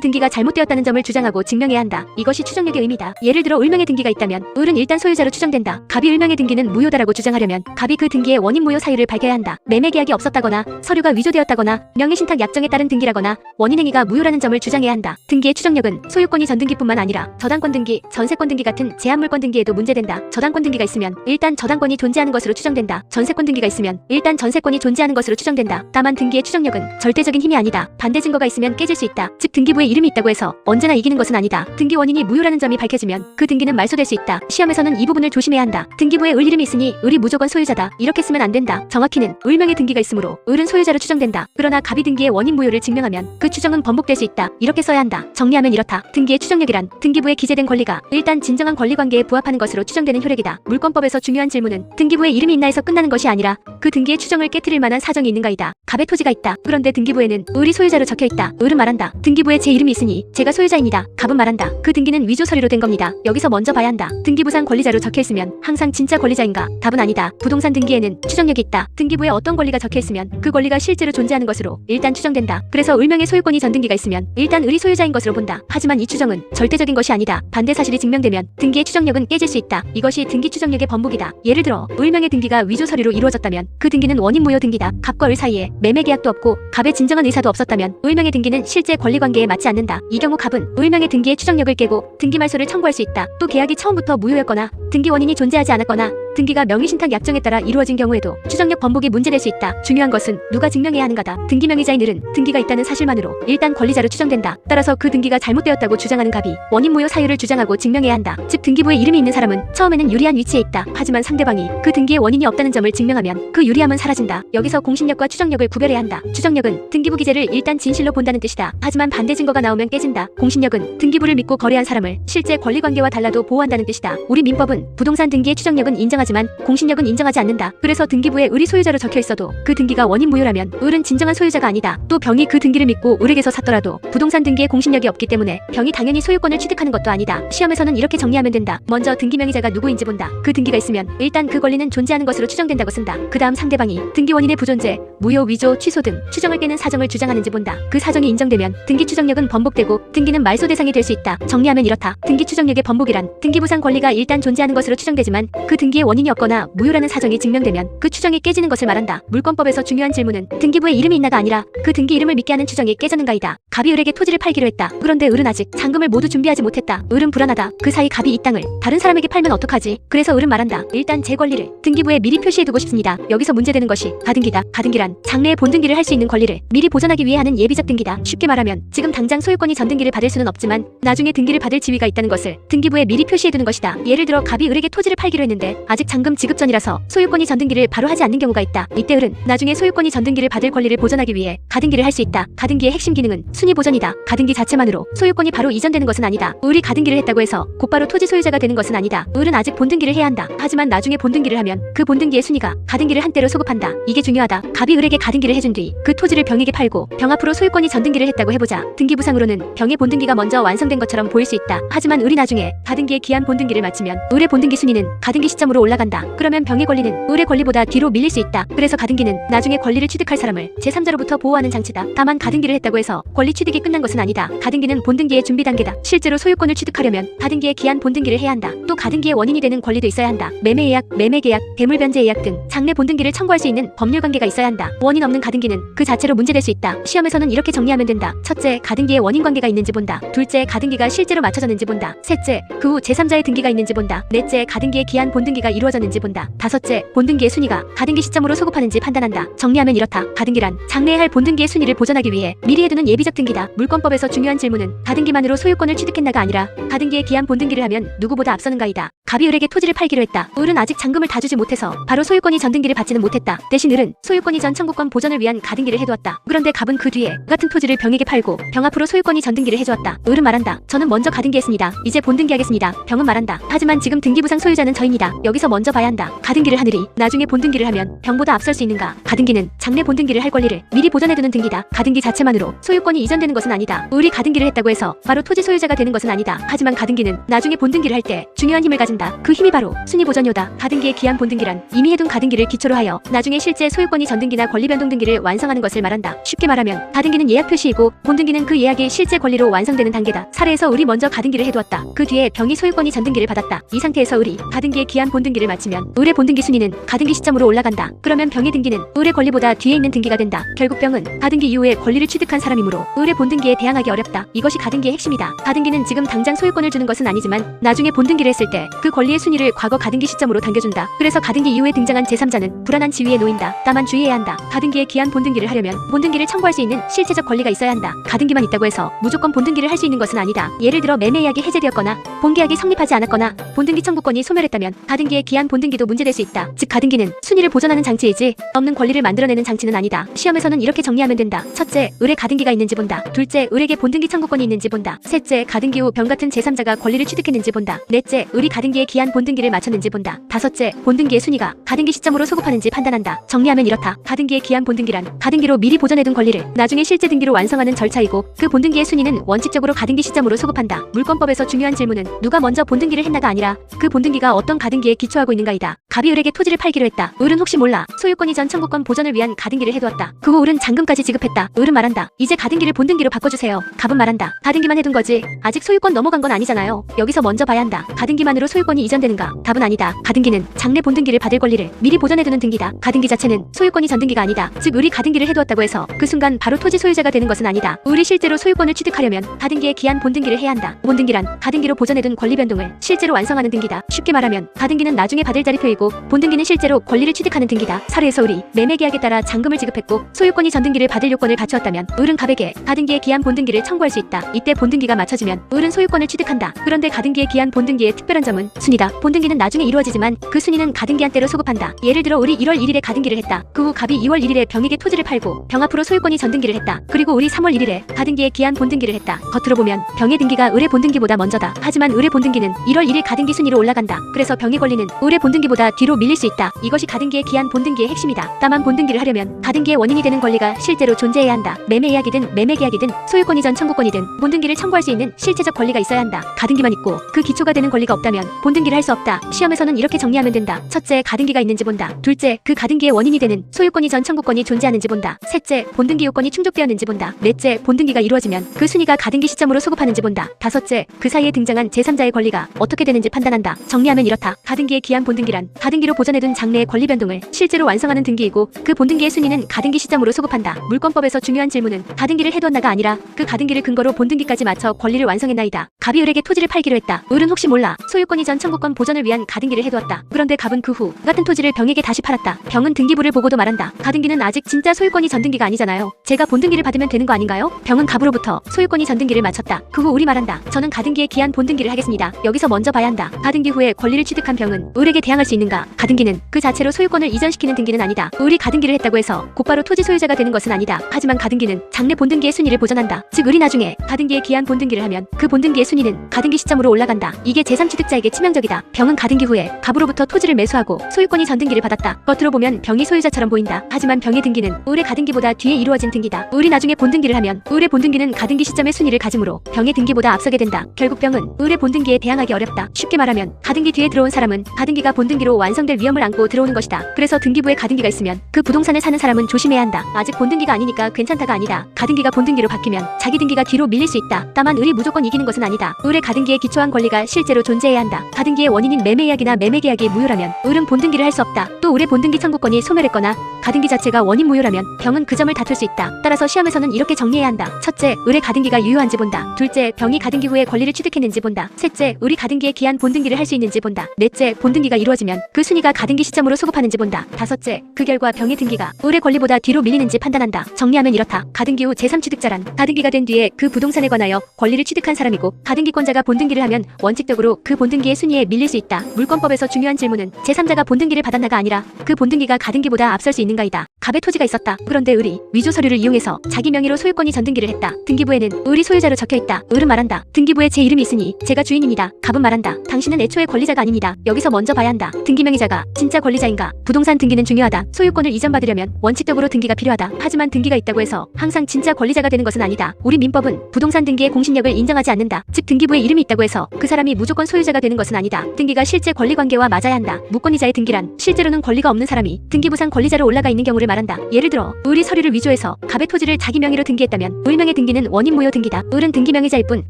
등기가 잘못되었다는 점을 주장하고 증명해야 한다. 이것이 추정력의 의미다. 예를 들어 을명의 등기가 있다면 을은 일단 소유자로 추정된다. 갑이 을명의 등기는 무효다라고 주장하려면 갑이 그 등기의 원인 무효 사유를 밝혀야 한다. 매매 계약이 없었다거나 서류가 위조되었다거나 명예신탁 약정에 따른 등기라거나 원인행위가 무효라는 점을 주장해야 한다. 등기의 추정력은 소유권이 전 등기뿐만 아니라 저당권 등기, 전세권 등기 같은 제한물권 등기에도 문제된다. 저당권 등기가 있으면 일단 저당권이 존재하는 것으로 추정된다. 전세권 등기가 있으면 일단 전세권이 존재하는 것으로 추정된다. 다만 등기의 추정력은 절대적인 힘이 아니다. 반대 증거가 있으면 깨질 수 있다. 즉 등기부에 이름이 있다고 해서 언제나 이기는 것은 아니다. 등기 원인이 무효라는 점이 밝혀지면 그 등기는 말소될 수 있다. 시험에서는 이 부분을 조심해야 한다. 등기부에 을 이름이 있으니 을이 무조건 소유자다. 이렇게 쓰면 안 된다. 정확히는 을명의 등기가 있으므로 을은 소유자로 추정된다. 그러나 갑이 등기의 원인 무효를 증명하면 그 추정은 번복될 수 있다. 이렇게 써야 한다. 정리하면 이렇다. 등기의 추정력이란 등기부에 기재된 권리가 일단 진정한 권리관계에 부합하는 것으로 추정되는 효력이다. 물권법에서 중요한 질문은 등기부에 이름이 있나 해서 끝나는 것이 아니라 그 등기의 추정을 깨트릴 만한 사정이 있는가이다. 갑의 토지가 있다. 그런데 등기부에는 을이 소유자로 적혀있다. 을은 말한다. 등기부에 제 이름이 있으니 제가 소유자입니다. 갑은 말한다. 그 등기는 위조 서류로 된 겁니다. 여기서 먼저 봐야 한다. 등기부상 권리자로 적혀있으면 항상 진짜 권리자인가? 답은 아니다. 부동산 등기에는 추정력이 있다. 등기부에 어떤 권리가 적혀있으면 그 권리가 실제로 존재하는 것으로 일단 추정된다. 그래서 을명의 소유권이 전 등기가 있으면 일단 을이 소유자인 것으로 본다. 하지만 이 추정은 절대적인 것이 아니다. 반대 사실이 증명되면 등기의 추정력은 깨질 수 있다. 이것이 등기 추정력의 번복이다. 예를 들어 을명의 등기가 위조 서류로 이루어졌다면 그 등기는 원인 무효 등기다. 갑과 을 사이에 매매 계약도 없고 갑의 진정한 의사도 없었다면 을명의 등기는 실제 권리관계에 맞지 않는다. 이 경우 갑은 을명의 등기의 추정력을 깨고 등기 말소를 청구할 수 있다. 또 계약이 처음부터 무효였거나 등기 원인이 존재하지 않았거나 등기가 명의신탁 약정에 따라 이루어진 경우에도 추정력 번복이 문제될 수 있다. 중요한 것은 누가 증명해야 하는가다. 등기 명의자인 을은 등기가 있다는 사실만으로 일단 권리자로 추정된다. 따라서 그 등기가 잘못되었다고 주장하는 갑이 원인 무효 사유를 주장하고 증명해야 한다. 즉 등기부에 이름이 있는 사람은 처음에는 유리한 위치에 있다. 하지만 상대방이 그 등기에 원인이 없다는 점을 증명하면 그 유리함은 사라진다. 여기서 공신력과 추정력을 구별해야 한다. 추정력은 등기부 기재를 일단 진실로 본다는 뜻이다. 하지만 반대 증거가 나오면 깨진다. 공신력은 등기부를 믿고 거래한 사람을 실제 권리관계와 달라도 보호한다는 뜻이다. 우리 민법은 부동산 등기의 추정력은 인정하지만 공신력은 인정하지 않는다. 그래서 등기부에 을이 소유자로 적혀있어도 그 등기가 원인 무효라면 을은 진정한 소유자가 아니다. 또 병이 그 등기를 믿고 을에게서 샀더라도 부동산 등기에 공신력이 없기 때문에 병이 당연히 소유권을 취득하는 것도 아니다. 시험에서는 이렇게 정리하면 된다. 먼저 등기 명의자가 누구인지 본다. 그 등기가 있으면 일단 그 권리는 존재하는 것으로 추정된다고 쓴다. 그 다음 상대방이 등기 원인의 부존재, 무효, 위조, 취소 등 추정을 깨는 사정을 주장하는지 본다. 그 사정이 인정되면 등기 추정력은 번복되고 등기는 말소 대상이 될 수 있다. 정리하면 이렇다. 등기 추정력의 번복이란 등기부상 권리가 일단 존재하는 것으로 추정되지만 그 등기의 원인이 없거나 무효라는 사정이 증명되면 그 추정이 깨지는 것을 말한다. 물권법에서 중요한 질문은 등기부에 이름이 있나가 아니라 그 등기 이름을 믿게 하는 추정이 깨졌는가이다. 갑이 을에게 토지를 팔기로 했다. 그런데 을은 아직 잔금을 모두 준비하지 못했다. 을은 불안하다. 그 사이 갑이 이 땅을 다른 사람에게 팔면 어떡하지? 그래서 을은 말한다. 일단 제 권리를 등기부에 미리 표시해두고 싶습니다. 여기서 문제되는 것이 가등기다. 가등기란 장래에 본등기를 할 수 있는 권리를 미리 보존하기 위해 하는 예비적 등기다. 쉽게 말하면 지금 당장 소유권이 전등기를 받을 수는 없지만 나중에 등기를 받을 지위가 있다는 것을 등기부에 미리 표시해두는 것이다. 예를 들어 갑이 을에게 토지를 팔기로 했는데 아직 잔금 지급 전이라서 소유권이 전등기를 바로 하지 않는 경우가 있다. 이때 을은 나중에 소유권이 전등기를 받을 권리를 보존하기 위해 가등기를 할 수 있다. 가등기의 핵심 기능은 순위 보존이다. 가등기 자체만으로 소유권이 바로 이전되는 것은 아니다. 을이 가등기를 했다고 해서 곧바로 토지 소유자가 되는 것은 아니다. 을은 아직 본등기를 해야 한다. 하지만 나중에 본등기를 하면 그 본등기의 순위가 가등기를 한때로 소급한다. 이게 중요하다. 갑이 을에게 가등기를 해준 뒤 그 토지를 병에게 팔고 병 앞으로 소유권이 전등기를 했다고 해보자. 등기부상으로는 병의 본등기가 먼저 완성된 것처럼 보일 수 있다. 하지만 을이 나중에 가등기의 기한 본등기를 마치면 을의 본등기 순위는 가등기 시점으로 올라간다. 그러면 병의 권리는 을의 권리보다 뒤로 밀릴 수 있다. 그래서 가등기는 나중에 권리를 취득할 사람을 제3자로부터 보호하는 장치다. 다만 가등기를 했다고 해서 권리 취득이 끝난 것은 아니다. 가등기는 본등기의 준비 단계다. 실제로 소유권을 취득하려면 가등기의 기한 본등기를 해야 한다. 또 가등기의 원인이 되는 권리도 있어야 한다. 매매예약, 매매계약, 대물변제예약 등 장래 본등기를 청구할 수 있는 법률관계가 있어야 한다. 원인 없는 가등기는 그 자체로 문제될 수 있다. 시험에서는 이렇게 정리하면 된다. 첫째, 가등기에 원인관계가 있는지 본다. 둘째, 가등기가 실제로 맞춰졌는지 본다. 셋째, 그 후 제3자의 등기가 있는지 본다. 넷째, 가등기의 기한 본등기가 이루어졌는지 본다. 다섯째, 본등기의 순위가 가등기 시점으로 소급하는지 판단한다. 정리하면 이렇다. 가등기란 장래에 할 본등기의 순위를 보존하기 위해 미리 해두는 예비적 등기다. 물권법에서 중요한 질문은 가등기만으로 소유권을 취득했나가 아니라 가등기의 기한 본등기를 하면 누구보다 앞서는가이다. 갑이 을에게 토지를 팔기로 했다. 을은 아직 잔금을 다 주지 못해서 바로 소유권이 전등기를 받지는 못했다. 대신 을은 소유권이 전 청구권 보전을 위한 가등기를 해두었다. 그런데 갑은 그 뒤에 같은 토지를 병에게 팔고 병 앞으로 소유권이 전등기를 해주었다. 을은 말한다. 저는 먼저 가등기했습니다. 이제 본등기하겠습니다. 병은 말한다. 하지만 지금 등기부상 소유자는 저입니다. 여기서 여기서 먼저 봐야 한다. 가등기를 하느니 나중에 본등기를 하면 병보다 앞설 수 있는가? 가등기는 장래 본등기를 할 권리를 미리 보전해두는 등기다. 가등기 자체만으로 소유권이 이전되는 것은 아니다. 우리 가등기를 했다고 해서 바로 토지 소유자가 되는 것은 아니다. 하지만 가등기는 나중에 본등기를 할 때 중요한 힘을 가진다. 그 힘이 바로 순위 보전료다. 가등기의 기한 본등기란 이미 해둔 가등기를 기초로 하여 나중에 실제 소유권이 전등기나 권리변동 등기를 완성하는 것을 말한다. 쉽게 말하면 가등기는 예약 표시이고 본등기는 그 예약이 실제 권리로 완성되는 단계다. 사례에서 우리 먼저 가등기를 해두었다. 그 뒤에 병이 소유권이 전등기를 받았다. 이 상태에서 우리 가등기의 기한 본등기를 마치면 을의 본등기 순위는 가등기 시점으로 올라간다. 그러면 병의 등기는 을의 권리보다 뒤에 있는 등기가 된다. 결국 병은 가등기 이후에 권리를 취득한 사람이므로 을의 본등기에 대항하기 어렵다. 이것이 가등기의 핵심이다. 가등기는 지금 당장 소유권을 주는 것은 아니지만 나중에 본등기를 했을 때 그 권리의 순위를 과거 가등기 시점으로 당겨준다. 그래서 가등기 이후에 등장한 제3자는 불안한 지위에 놓인다. 다만 주의해야 한다. 가등기의 기한 본등기를 하려면 본등기를 청구할 수 있는 실체적 권리가 있어야 한다. 가등기만 있다고 해서 무조건 본등기를 할 수 있는 것은 아니다. 예를 들어 매매계약이 해제되었거나 본계약이 성립하지 않았거나 본등기 청구권이 소멸했다면 가등기의 기한 본등기도 문제될 수 있다. 즉 가등기는 순위를 보전하는 장치이지 없는 권리를 만들어내는 장치는 아니다. 시험에서는 이렇게 정리하면 된다. 첫째, 을의 가등기가 있는지 본다. 둘째, 을에게 본등기 청구권이 있는지 본다. 셋째, 가등기 후 병 같은 제3자가 권리를 취득했는지 본다. 넷째, 을이 가등기의 기한 본등기를 마쳤는지 본다. 다섯째, 본등기의 순위가 가등기 시점으로 소급하는지 판단한다. 정리하면 이렇다. 가등기의 기한 본등기란 가등기로 미리 보전해둔 권리를 나중에 실제 등기로 완성하는 절차이고 그 본등기의 순위는 원칙적으로 가등기 시점으로 소급한다. 물권법에서 중요한 질문은 누가 먼저 본등기를 했나가 아니라 그 본등기가 어떤 가등기에 기초하고 있는가이다. 갑이 을에게 토지를 팔기로 했다. 을은 혹시 몰라 소유권 이전 청구권 보전을 위한 가등기를 해두었다. 그 후 을은 잔금까지 지급했다. 을은 말한다. 이제 가등기를 본등기로 바꿔주세요. 갑은 말한다. 가등기만 해둔 거지 아직 소유권 넘어간 건 아니잖아요. 여기서 먼저 봐야 한다. 가등기만으로 소유권이 이전되는가? 답은 아니다. 가등기는 장래 본등기를 받을 권리를 미리 보전해두는 등기다. 가등기 자체는 소유권이 전등기가 아니다. 즉 을이 가등기를 해두었다고 해서 그 순간 바로 토지 소유자가 되는 것은 아니다. 을이 실제로 소유권을 취득하려면 가등기의 기한 본등기를 해야 한다. 본등기란 가등기로 보전해둔 권리 변동을 실제로 완성하는 등기다. 쉽게 말하면 가등기는 나중에 받을 자리표이고 본등기는 실제로 권리를 취득하는 등기다. 사례에서 을이 매매계약에 따라 잔금을 지급했고 소유권이 전등기를 받을 요건을 갖추었다면 을은 갑에게 가등기의 기한 본등기를 청구할 수 있다. 이때 본등기가 맞춰지면 을은 소유권을 취득한다. 그런데 가등기의 기한 본등기의 특별한 점은 순위다. 본등기는 나중에 이루어지지만 그 순위는 가등기한 때로 소급한다. 예를 들어 을이 1월 1일에 가등기를 했다. 그 후 갑이 2월 1일에 병에게 토지를 팔고 병 앞으로 소유권이 전등기를 했다. 그리고 을이 3월 1일에 가등기의 기한 본등기를 했다. 겉으로 보면 병의 등기가 을의 본등기보다 먼저다. 하지만 을의 본등기는 1월 1일 가등기 순위로 올라간다. 그래서 병의 권리는 을의 본등기보다 뒤로 밀릴 수 있다. 이것이 가등기의 기한 본등기의 핵심이다. 다만 본등기를 하려면 가등기의 원인이 되는 권리가 실제로 존재해야 한다. 매매이야기든 매매계약이든 소유권 이전 청구권이든 본등기를 청구할 수 있는 실체적 권리가 있어야 한다. 가등기만 있고 그 기초가 되는 권리가 없다면 본등기를 할 수 없다. 시험에서는 이렇게 정리하면 된다. 첫째, 가등기가 있는지 본다. 둘째, 그 가등기의 원인이 되는 소유권 이전 청구권이 존재하는지 본다. 셋째, 본등기 요건이 충족되었는지 본다. 넷째, 본등기가 이루어지면 그 순위가 가등기 시점으로 소급하는지 본다. 다섯째, 그 사이에 등장한 제3자의 권리가 어떻게 되는지 판단한다. 정리하면 이렇다. 가등기의 기한 본등기란 가등기로 보전해둔 장래의 권리 변동을 실제로 완성하는 등기이고 그 본등기의 순위는 가등기 시점으로 소급한다. 물권법에서 중요한 질문은 가등기를 해두었나가 아니라 그 가등기를 근거로 본등기까지 맞춰 권리를 완성했나이다. 갑이 을에게 토지를 팔기로 했다. 을은 혹시 몰라 소유권 이전 청구권 보전을 위한 가등기를 해두었다. 그런데 갑은 그 후 같은 토지를 병에게 다시 팔았다. 병은 등기부를 보고도 말한다. 가등기는 아직 진짜 소유권이 전등기가 아니잖아요. 제가 본등기를 받으면 되는 거 아닌가요? 병은 갑으로부터 소유권이 전등기를 마쳤다. 그 후 을이 말한다. 저는 가등기의 기한 본등기를 하겠습니다. 여기서 먼저 봐야 한다. 가등기 후에 권리를 취득한 병은 을에게 대항할 수 있는가? 가등기는 그 자체로 소유권을 이전시키는 등기는 아니다. 을이 가등기를 했다고 해서 곧바로 토지 소유자가 되는 것은 아니다. 하지만 가등기는 장래 본등기의 순위를 보전한다. 즉 을이 나중에 가등기의 기한 본등기를 하면 그 본등기의 순위는 가등기 시점으로 올라간다. 이게 제3취득자에게 치명적이다. 병은 가등기 후에 갑으로부터 토지를 매수하고 소유권이 전등기를 받았다. 겉으로 보면 병이 소유자처럼 보인다. 하지만 병의 등기는 을의 가등기보다 뒤에 이루어진 등기다. 을이 나중에 본등기를 하면 을의 본등기는 가등기 시점의 순위를 가지므로 병의 등기보다 앞서게 된다. 결국 병은 을의 본등기에 대항하기 어렵다. 쉽게 말하면 가등기 뒤에 들어온 사람은 가등기가 본등기로 완성될 위험을 안고 들어오는 것이다. 그래서 등기부에 가등기가 있으면 그 부동산을 사는 사람은 조심해야 한다. 아직 본등기가 아니니까 괜찮다가 아니다. 가등기가 본등기로 바뀌면 자기 등기가 뒤로 밀릴 수 있다. 다만 을이 무조건 이기는 것은 아니다. 을의 가등기에 기초한 권리가 실제로 존재해야 한다. 가등기의 원인인 매매이야기나 매매계약이 무효라면 을은 본등기를 할 수 없다. 또 을의 본등기 청구권이 소멸했거나 가등기 자체가 원인 무효라면 병은 그 점을 다툴 수 있다. 따라서 시험에서는 이렇게 정리해야 한다. 첫째, 을의 가등기가 유효한지 본다. 둘째, 병이 가등기 후에 권리를 취득했는지 본다. 셋째, 을이 가등기에 기한 본등기를 할 수 있는지 본다. 넷째, 본등기가 이루어지면 그 순위가 가등기 시점으로 소급하는지 본다. 다섯째, 그 결과 병의 등기가 을의 권리보다 뒤로 밀리는지 판단한다. 정리하면 이렇다. 가등기 후 제3취득자란 가등기가 된 뒤에 그 부동산에 관하여 권리를 취득한 사람이고 가등기권자가 본등기를 하면 원칙적으로 그 본등기의 순위에 밀릴 수 있다. 물권법에서 중요한 질문은 제3자가 본등기를 받았나가 아니라 그 본등기가 가등기보다 앞설 수 있는가이다. 갑의 토지가 있었다. 그런데 을이 위조 서류를 이용해서 자기 명의로 소유권이 전등기를 했다. 등기부에는 을이 소유자로 적혀있다. 을은 말한다. 등기부에 제 이름이 있으니 제가 주인입니다. 갑은 말한다. 당신은 애초에 권리자가 아닙니다. 여기서 먼저 봐야 한다. 등기 명의자가 진짜 권리자인가? 부동산 등기는 중요하다. 소유권을 이전받으려면 원칙적으로 등기가 필요하다. 하지만 등기가 있다고 해서 항상 진짜 권리자가 되는 것은 아니다. 우리 민법은 부동산 등기의 공신력을 인정하지 않는다. 즉 등기부에 이름이 있다고 해서 그 사람이 무조건 소유자가 되는 것은 아니다. 등기가 실제 권리관계와 맞아야 한다. 무권리자의 등기란 실제로는 권리가 없는 사람이 등기부상 권리자로 올라가 있는 경우를 말한다. 예를 들어 을이 서류를 위조해서 갑의 토지를 자기 명의로 등기했다면 을명의 등기는 원인무효 등기다. 을은 등기 명의자일 뿐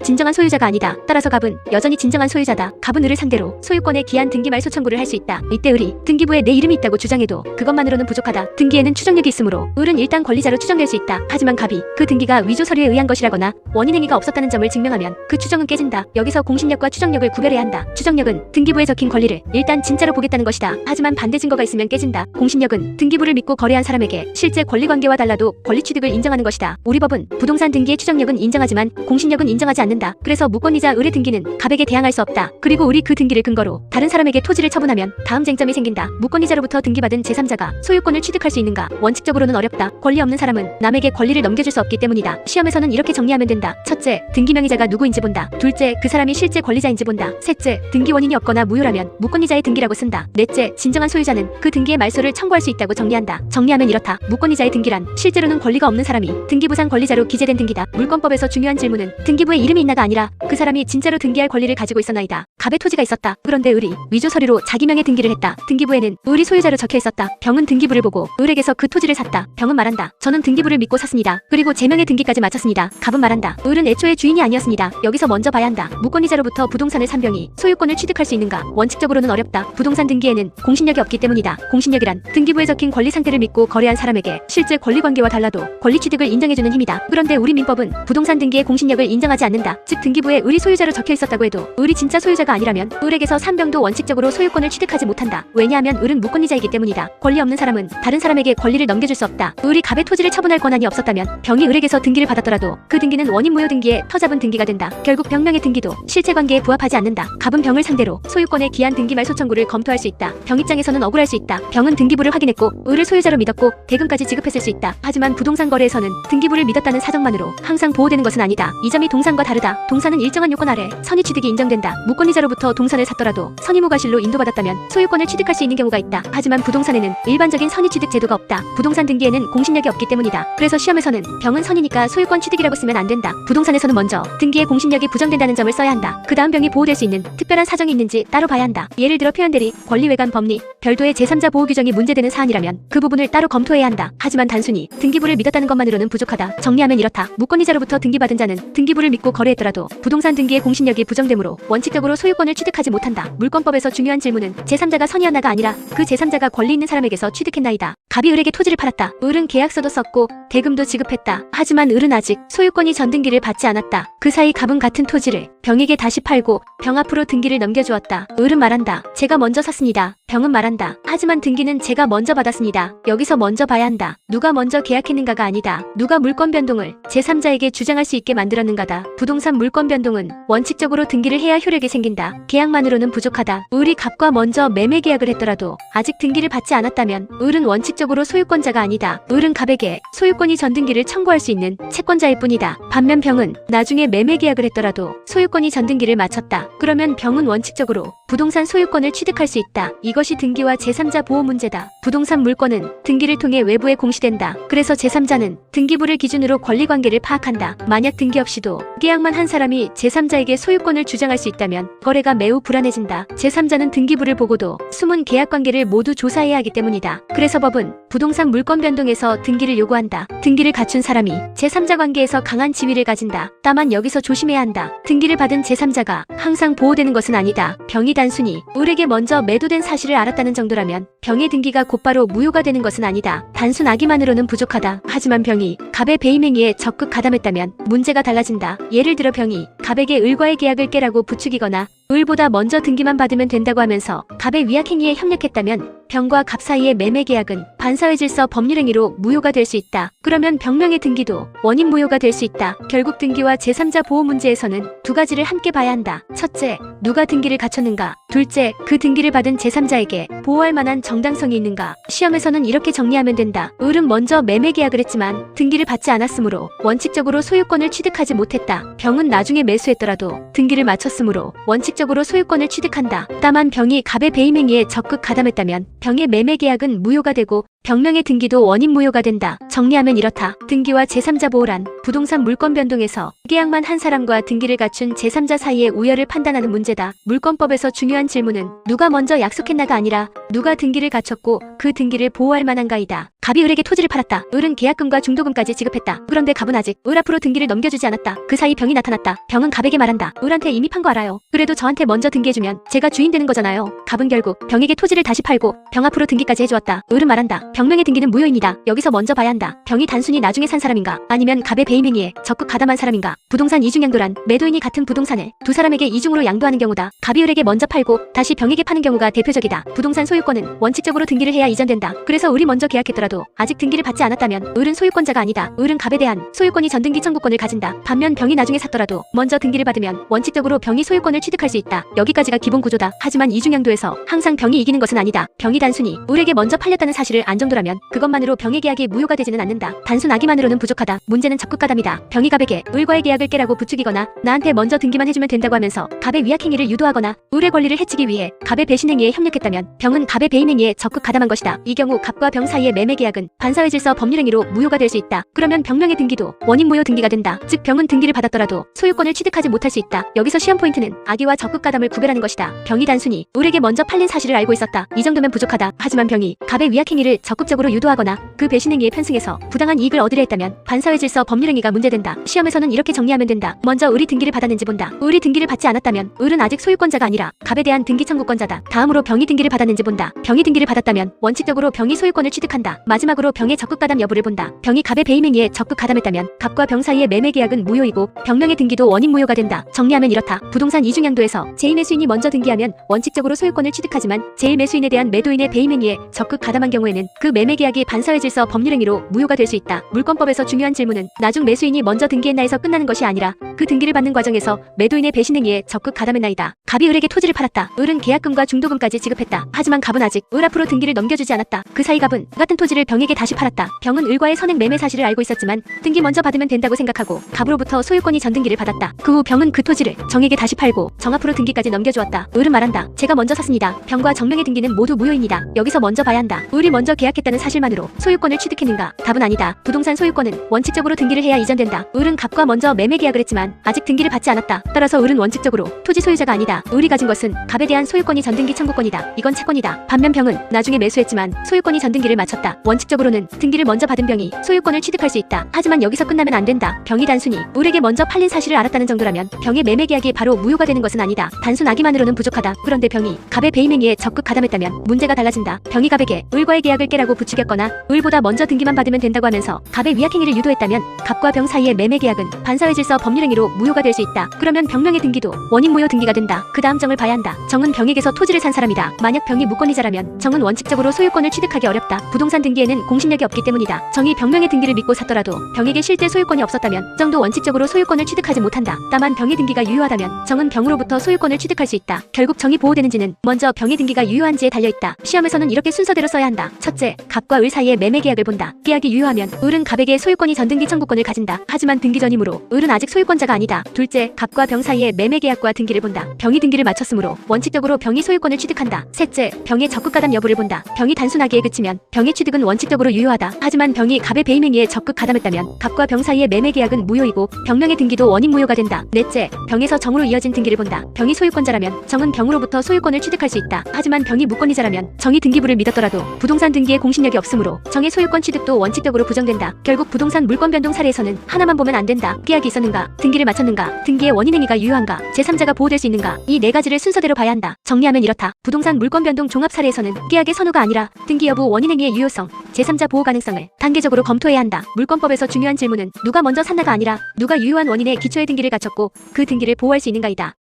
진정한 소유자가 아니다. 따라서 갑은 여전히 진정한 소유자다. 갑은 을을 상대로 소유권에 기한 등기 말소 청구를 할 수 있다. 이때 을이 등기부에 내 이름이 있다고 주장해도 그것만으로는 부족하다. 등기에는 추정력이 있으므로 을은 일단 권리자로 추정될 수 있다. 하지만 갑이 그 등기가 위조 서류에 의한 것이라거나 원인행위가 없었다는 점을 증명하면 그 추정은 깨진다. 여기서 공신력과 추정력을 구별해야 한다. 추정력은 등기부에 적힌 권리를 일단 진짜로 보겠다는 것이다. 하지만 반대 증거가 있으면 깨진다. 공신력은 등기부를 믿고 거래한 사람에게 실제 권리관계와 달라도 권리 취득을 인정하는 것이다. 우리 법은 부동산 등기의 추정력은 인정하지만 공신력은 인정하지 않는다. 그래서 무권리자 을의 등기는 갑에게 대항할 수 없다. 그리고 을이 그 등기를 근거로 다른 사람에게 토지를 처분하면 다음 쟁점이 생긴다. 무권리자로부터 등기받은 제3자가 소유권을 취득할 수 있는가? 원칙적으로는 어렵다. 권리 없는 사람은 남에게 권리를 넘겨줄 수 없기 때문이다. 시험에서는 이렇게 정리하면 된다. 첫째, 등기 명의자가 누구인지 본다. 둘째, 그 사람이 실제 권리자인지 본다. 셋째, 등기 원인이 없거나 무효라면 무권리자의 등기라고 쓴다. 넷째, 진정한 소유자는 그 등기의 말소를 청구할 수 있다고 정리한다. 정리하면 이렇다. 무권리자의 등기란 실제로는 권리가 없는 사람이 등기부상 권리자로 기재된 등기다. 물권법에서 중요한 질문은 등기부에 이름이 있나가 아니라 그 사람이 진짜로 등기할 권리를 가지고 있었나이다. 갑의 토지가 있었다. 그런데 을이 위조 서류로 자기 명의 등기를 했다. 등기부에는 을이 소유자로 적혀 있었다. 병은 등기부를 보고 을에게서 그 토지를 샀다. 병은 말한다. 저는 등기부를 믿고 샀습니다. 그리고 제 명의 등기까지 마쳤습니다. 갑은 말한다. 을은 애초에 주인이 아니었습니다. 여기서 먼저 봐야 한다. 무권리자로부터 부동산을 산 병이 소유권을 취득할 수 있는가? 원칙적으로는 어렵다. 부동산 등기에는 공신력이 없기 때문이다. 공신력이란 등기부에 적힌 권리 상태를 믿고 거래한 사람에게 실제 권리관계와 달라도 권리 취득을 인정해주는 힘이다. 그런데 우리 민법은 부동산 등기의 공신력을 인정하지 않는다. 즉 등기부에 을이 소유자로 적혀 있었다고 해도 을이 진짜 소유자가 아니라면 을에게서 산 병도 원칙적으로 소유권을 취득하지 못한다. 왜냐하면 을은 무권리자이기 때문이다. 권리 없는 사람은 다른 사람에게 권리를 넘겨줄 수 없다. 을이 갑의 토지를 처분할 권한이 없었다면 병이 을에게서 등기를 받았더라도 그 등기는 원인무효 등기에 터잡은 등기가 된다. 결국 병명의 등기도 실체관계에 부합하지 않는다. 갑은 병을 상대로 소유권에 기한 등기 말소 청구를 검토할 수 있다. 병 입장에서는 억울할 수 있다. 병은 등기부를 확인했고 을을 소유자로 믿었고 대금까지 지급했을 수 있다. 하지만 부동산 거래에서는 등기부를 믿었다는 사정만으로 항상 보호되는 것은 아니다. 이 점이 동산과 다르다. 동산은 일정한 요건 아래 선의 취득이 인정된다. 무권리자로부터 동산을 샀더라도 선의무과실로 인도받았다면 소유권을 취득할 수 있는 경우가 있다. 하지만 부동산에는 일반적인 선의 취득 제도가 없다. 부동산 등기에는 공신력이 없기 때문이다. 그래서 시험에서는 병은 선이니까 소유권 취득이라고 쓰면 안 된다. 부동산에서는 먼저 등기의 공신력이 부정된다는 점을 써야 한다. 그 다음 병이 보호될 수 있는 특별한 사정이 있는지 따로 봐야 한다. 예를 들어 표현대리, 권리외관 법리, 별도의 제3자 보호 규정이 문제되는 사안이라면 그 부분을 따로 검토해야 한다. 하지만 단순히 등기부를 믿었다는 것만으로는 부족하다. 정리하면 이렇다. 무권리자로부터 등기받은 자는 등기부를 믿고 거래했더라도 부동산 등기의 공신력이 부정되므로 원칙적으로 소유권을 취득하지 못한다. 물권법에서 중요한 질문은 제3자가 선이었나가 아니라 그 제3자가 권리 있는 사람에게서 취득했나이다. 갑이 을에게 토지를 팔았다. 을은 계약서도 썼고 대금도 지급했다. 하지만 을은 아직 소유권이 전등기를 받지 않았다. 그 사이 갑은 같은 토지를 병에게 다시 팔고 병 앞으로 등기를 넘겨주었다. 을은 말한다. 제가 먼저 샀습니다. 병은 말한다. 하지만 등기는 제가 먼저 받았습니다. 여기서 먼저 봐야 한다. 누가 먼저 계약했는가가 아니다. 누가 물권 변동을 제3자에게 주장할 수 있게 만들었는가다. 부동산 물권 변동은 원칙적으로 등기를 해야 효력이 생긴다. 계약만으로는 부족하다. 을이 갑과 먼저 매매 계약을 했더라도 아직 등기를 받지 않았다면 을은 원칙적으로 소유권자가 아니다. 을은 갑에게 소유권이 전등기를 청구할 수 있는 채권자일 뿐이다. 반면 병은 나중에 매매 계약을 했더라도 소유권이 전등기를 마쳤다. 그러면 병은 원칙적으로 부동산 소유권을 취득할 수 있다. 이것이 등기와 제3자 보호 문제다. 부동산 물권은 등기를 통해 외부에 공시된다. 그래서 제3자는 등기부를 기준으로 권리관계를 파악한다. 만약 등기 없이도 계약만 한 사람이 제3자에게 소유권을 주장할 수 있다면 거래가 매우 불안해진다. 제3자는 등기부를 보고도 숨은 계약관계를 모두 조사해야 하기 때문이다. 그래서 법은 부동산 물권 변동에서 등기를 요구한다. 등기를 갖춘 사람이 제3자 관계에서 강한 지위를 가진다. 다만 여기서 조심해야 한다. 등기를 받은 제3자가 항상 보호되는 것은 아니다. 병이 단순히 을에게 먼저 매도된 사실을 알았다는 정도라면 병의 등기가 곧바로 무효가 되는 것은 아니다. 단순 악의만으로는 부족하다. 하지만 병이 갑의 배임행위에 적극 가담했다면 문제가 달라진다. 예를 들어 병이 갑에게 을과의 계약을 깨라고 부추기거나 을보다 먼저 등기만 받으면 된다고 하면서 갑의 위약행위에 협력했다면 병과 갑 사이의 매매 계약은 반사회질서 법률행위로 무효가 될 수 있다. 그러면 병명의 등기도 원인 무효가 될 수 있다. 결국 등기와 제3자 보호 문제에서는 두 가지를 함께 봐야 한다. 첫째, 누가 등기를 갖췄는가? 둘째, 그 등기를 받은 제3자에게 보호할 만한 정당성이 있는가? 시험에서는 이렇게 정리하면 된다. 을은 먼저 매매 계약을 했지만 등기를 받지 않았으므로 원칙적으로 소유권을 취득하지 못했다. 병은 나중에 매수했더라도 등기를 마쳤으므로 원칙적으로 원칙적으로 소유권을 취득한다. 다만 병이 갑의 배임 행위에 적극 가담했다면 병의 매매 계약은 무효가 되고 병명의 등기도 원인 무효가 된다. 정리하면 이렇다. 등기와 제3자 보호란 부동산 물권 변동에서 계약만 한 사람과 등기를 갖춘 제3자 사이의 우열을 판단하는 문제다. 물권법에서 중요한 질문은 누가 먼저 약속했나가 아니라 누가 등기를 갖췄고 그 등기를 보호할 만한가이다. 갑이 을에게 토지를 팔았다. 을은 계약금과 중도금까지 지급했다. 그런데 갑은 아직 을 앞으로 등기를 넘겨주지 않았다. 그 사이 병이 나타났다. 병은 갑에게 말한다. 을한테 이미 판 거 알아요. 그래도 저한테 먼저 등기해주면 제가 주인 되는 거잖아요. 갑은 결국 병에게 토지를 다시 팔고 병 앞으로 등기까지 해주었다. 을은 말한다. 병명의 등기는 무효입니다. 여기서 먼저 봐야 한다. 병이 단순히 나중에 산 사람인가 아니면 갑의 배임 행위에 적극 가담한 사람인가. 부동산 이중양도란 매도인이 같은 부동산을 두 사람에게 이중으로 양도하는 경우다. 갑이 을에게 먼저 팔고 다시 병에게 파는 경우가 대표적이다. 부동산 소유권은 원칙적으로 등기를 해야 이전된다. 그래서 을이 먼저 계약했더라도 아직 등기를 받지 않았다면 을은 소유권자가 아니다. 을은 갑에 대한 소유권이 전등기 청구권을 가진다. 반면 병이 나중에 샀더라도 먼저 등기를 받으면 원칙적으로 병이 소유권을 취득할 수 있다. 여기까지가 기본 구조다. 하지만 이중양도에서 항상 병이 이기는 것은 아니다. 병이 단순히 을에게 먼저 팔렸다는 사실을 안 정도라면 그것만으로 병의 계약이 무효가 되지는 않는다. 단순 악의만으로는 부족하다. 문제는 적극 가담이다. 병이 갑에게 을과의 계약을 깨라고 부추기거나 나한테 먼저 등기만 해주면 된다고 하면서 갑의 위약행위를 유도하거나 을의 권리를 해치기 위해 갑의 배신행위에 협력했다면 병은 갑의 배임행위에 적극 가담한 것이다. 이 경우 갑과 병 사이의 매매 계약은 반사회 질서 법률행위로 무효가 될 수 있다. 그러면 병명의 등기도 원인 무효 등기가 된다. 즉 병은 등기를 받았더라도 소유권을 취득하지 못할 수 있다. 여기서 시험 포인트는 악의와 적극 가담을 구별하는 것이다. 병이 단순히 을에게 먼저 팔린 사실을 알고 있었다. 이 정도면 부족하다. 하지만 병이 갑의 위약행위를 적극적으로 유도하거나 그 배신행위에 편승해서 부당한 이익을 얻으려 했다면 반사회 질서 법률행위가 문제된다. 시험에서는 이렇게 정리하면 된다. 먼저 을이 등기를 받았는지 본다. 을이 등기를 받지 않았다면 을은 아직 소유권자가 아니라 갑에 대한 등기 청구권자다. 다음으로 병이 등기를 받았는지 본다. 병이 등기를 받았다면 원칙적으로 병이 소유권을 취득한다. 마지막으로 병의 적극 가담 여부를 본다. 병이 갑의 배임행위에 적극 가담했다면 갑과 병 사이의 매매 계약은 무효이고 병명의 등기도 원인 무효가 된다. 정리하면 이렇다. 부동산 이중양도에서 제1매수인이 먼저 등기하면 원칙적으로 소유권을 취득하지만 제1매수인에 대한 매도인의 배임행위에 적극 가담한 경우에는 그 매매 계약이 반사회 질서 법률행위로 무효가 될 수 있다. 물권법에서 중요한 질문은 나중 매수인이 먼저 등기했나에서 끝나는 것이 아니라 그 등기를 받는 과정에서 매도인의 배신행위에 적극 가담했나이다. 갑이 을에게 토지를 팔았다. 을은 계약금과 중도금까지 지급했다. 하지만 갑은 아직 을 앞으로 등기를 넘겨주지 않았다. 그 사이 갑은 같은 토지를 병에게 다시 팔았다. 병은 을과의 선행 매매 사실을 알고 있었지만 등기 먼저 받으면 된다고 생각하고 갑으로부터 소유권이 전등기를 받았다. 그 후 병은 그 토지를 정에게 다시 팔고 정 앞으로 등기까지 넘겨주었다. 을은 말한다. 제가 먼저 샀습니다. 병과 정명의 등기는 모두 무효입니다. 여기서 먼저 봐야 한다. 을이 먼저 계약했다는 사실만으로 소유권을 취득했는가? 답은 아니다. 부동산 소유권은 원칙적으로 등기를 해야 이전된다. 을은 갑과 먼저 매매 계약을 했지만 아직 등기를 받지 않았다. 따라서 을은 원칙적으로 토지 소유자가 아니다. 을이 가진 것은 갑에 대한 소유권이 전등기 청구권이다. 이건 채권이다. 반면 병은 나중에 매수했지만 소유권이 전등기를 마쳤다. 원칙적으로는 등기를 먼저 받은 병이 소유권을 취득할 수 있다. 하지만 여기서 끝나면 안 된다. 병이 단순히 을에게 먼저 팔린 사실을 알았다는 정도라면 병의 매매 계약이 바로 무효가 되는 것은 아니다. 단순 악의만으로는 부족하다. 그런데 병이 갑의 배임행위에 적극 가담했다면 문제가 달라진다. 병이 갑에게 을과의 계약을 깨라고 부추겼거나 을보다 먼저 등기만 받으면 된다고 하면서 갑의 위약행위를 유도했다면 갑과 병 사이의 매매 계약은 반사회 질서 법률행위로 무효가 될 수 있다. 그러면 병명의 등기도 원인 무효 등기가 된다. 그 다음 정을 봐야 한다. 정은 병에게서 토지를 산 사람이다. 만약 병이 무권리자라면 정은 원칙적으로 소유권을 취득하기 어렵다. 부동산 등기에는 공신력이 없기 때문이다. 정이 병명의 등기를 믿고 샀더라도 병에게 실제 소유권이 없었다면 정도 원칙적으로 소유권을 취득하지 못한다. 다만 병의 등기가 유효하다면 정은 병으로부터 소유권을 취득할 수 있다. 결국 정이 보호되는지는 먼저 병의 등기가 유효한지에 달려있다. 시험에서는 이렇게 순서대로 써야 한다. 첫째, 갑과 을 사이의 매매 계약을 본다. 계약이 유효하면 을은 갑에게 소유권이 전등기 청구권을 가진다. 하지만 등기 전이므로 을은 아직 소유권자가 아니다. 둘째, 갑과 병 사이의 매매 계약과 등기를 본다. 병이 등기를 마쳤으므로 원칙적으로 병이 소유권을 취득한다. 셋째, 병의 적극 가담 여부를 본다. 병이 단순하기에 그치면 병의 취득은 원칙적으로 유효하다. 하지만 병이 갑의 배임행위에 적극 가담했다면 갑과 병 사이의 매매 계약은 무효이고 병명의 등기도 원인 무효가 된다. 넷째, 병에서 정으로 이어진 등기를 본다. 병이 소유권자라면 정은 병으로부터 소유권을 취득할 수 있다. 하지만 병이 무권리자라면 정이 등기부를 믿었더라도 부동산 등기에 공신력이 없으므로 정의 소유권 취득도 원칙적으로 부정된다. 결국 부동산 물권 변동 사례에서는 하나만 보면 안 된다. 계약이 있었는가, 등기를 마쳤는가, 등기의 원인행위가 유효한가, 제3자가 보호될 수 있는가, 이 네 가지를 순서대로 봐야 한다. 정리하면 이렇다. 부동산 물권 변동 종합 사례에서는 계약의 선호가 아니라 등기 여부, 원인행위의 유효성, 제3자 보호 가능성을 단계적으로 검토해야 한다. 물권법에서 중요한 질문은 누가 먼저 샀나가 아니라 누가 유효한 원인에 기초의 등기를 갖췄고 그 등기를 보호할 수 있는가이다.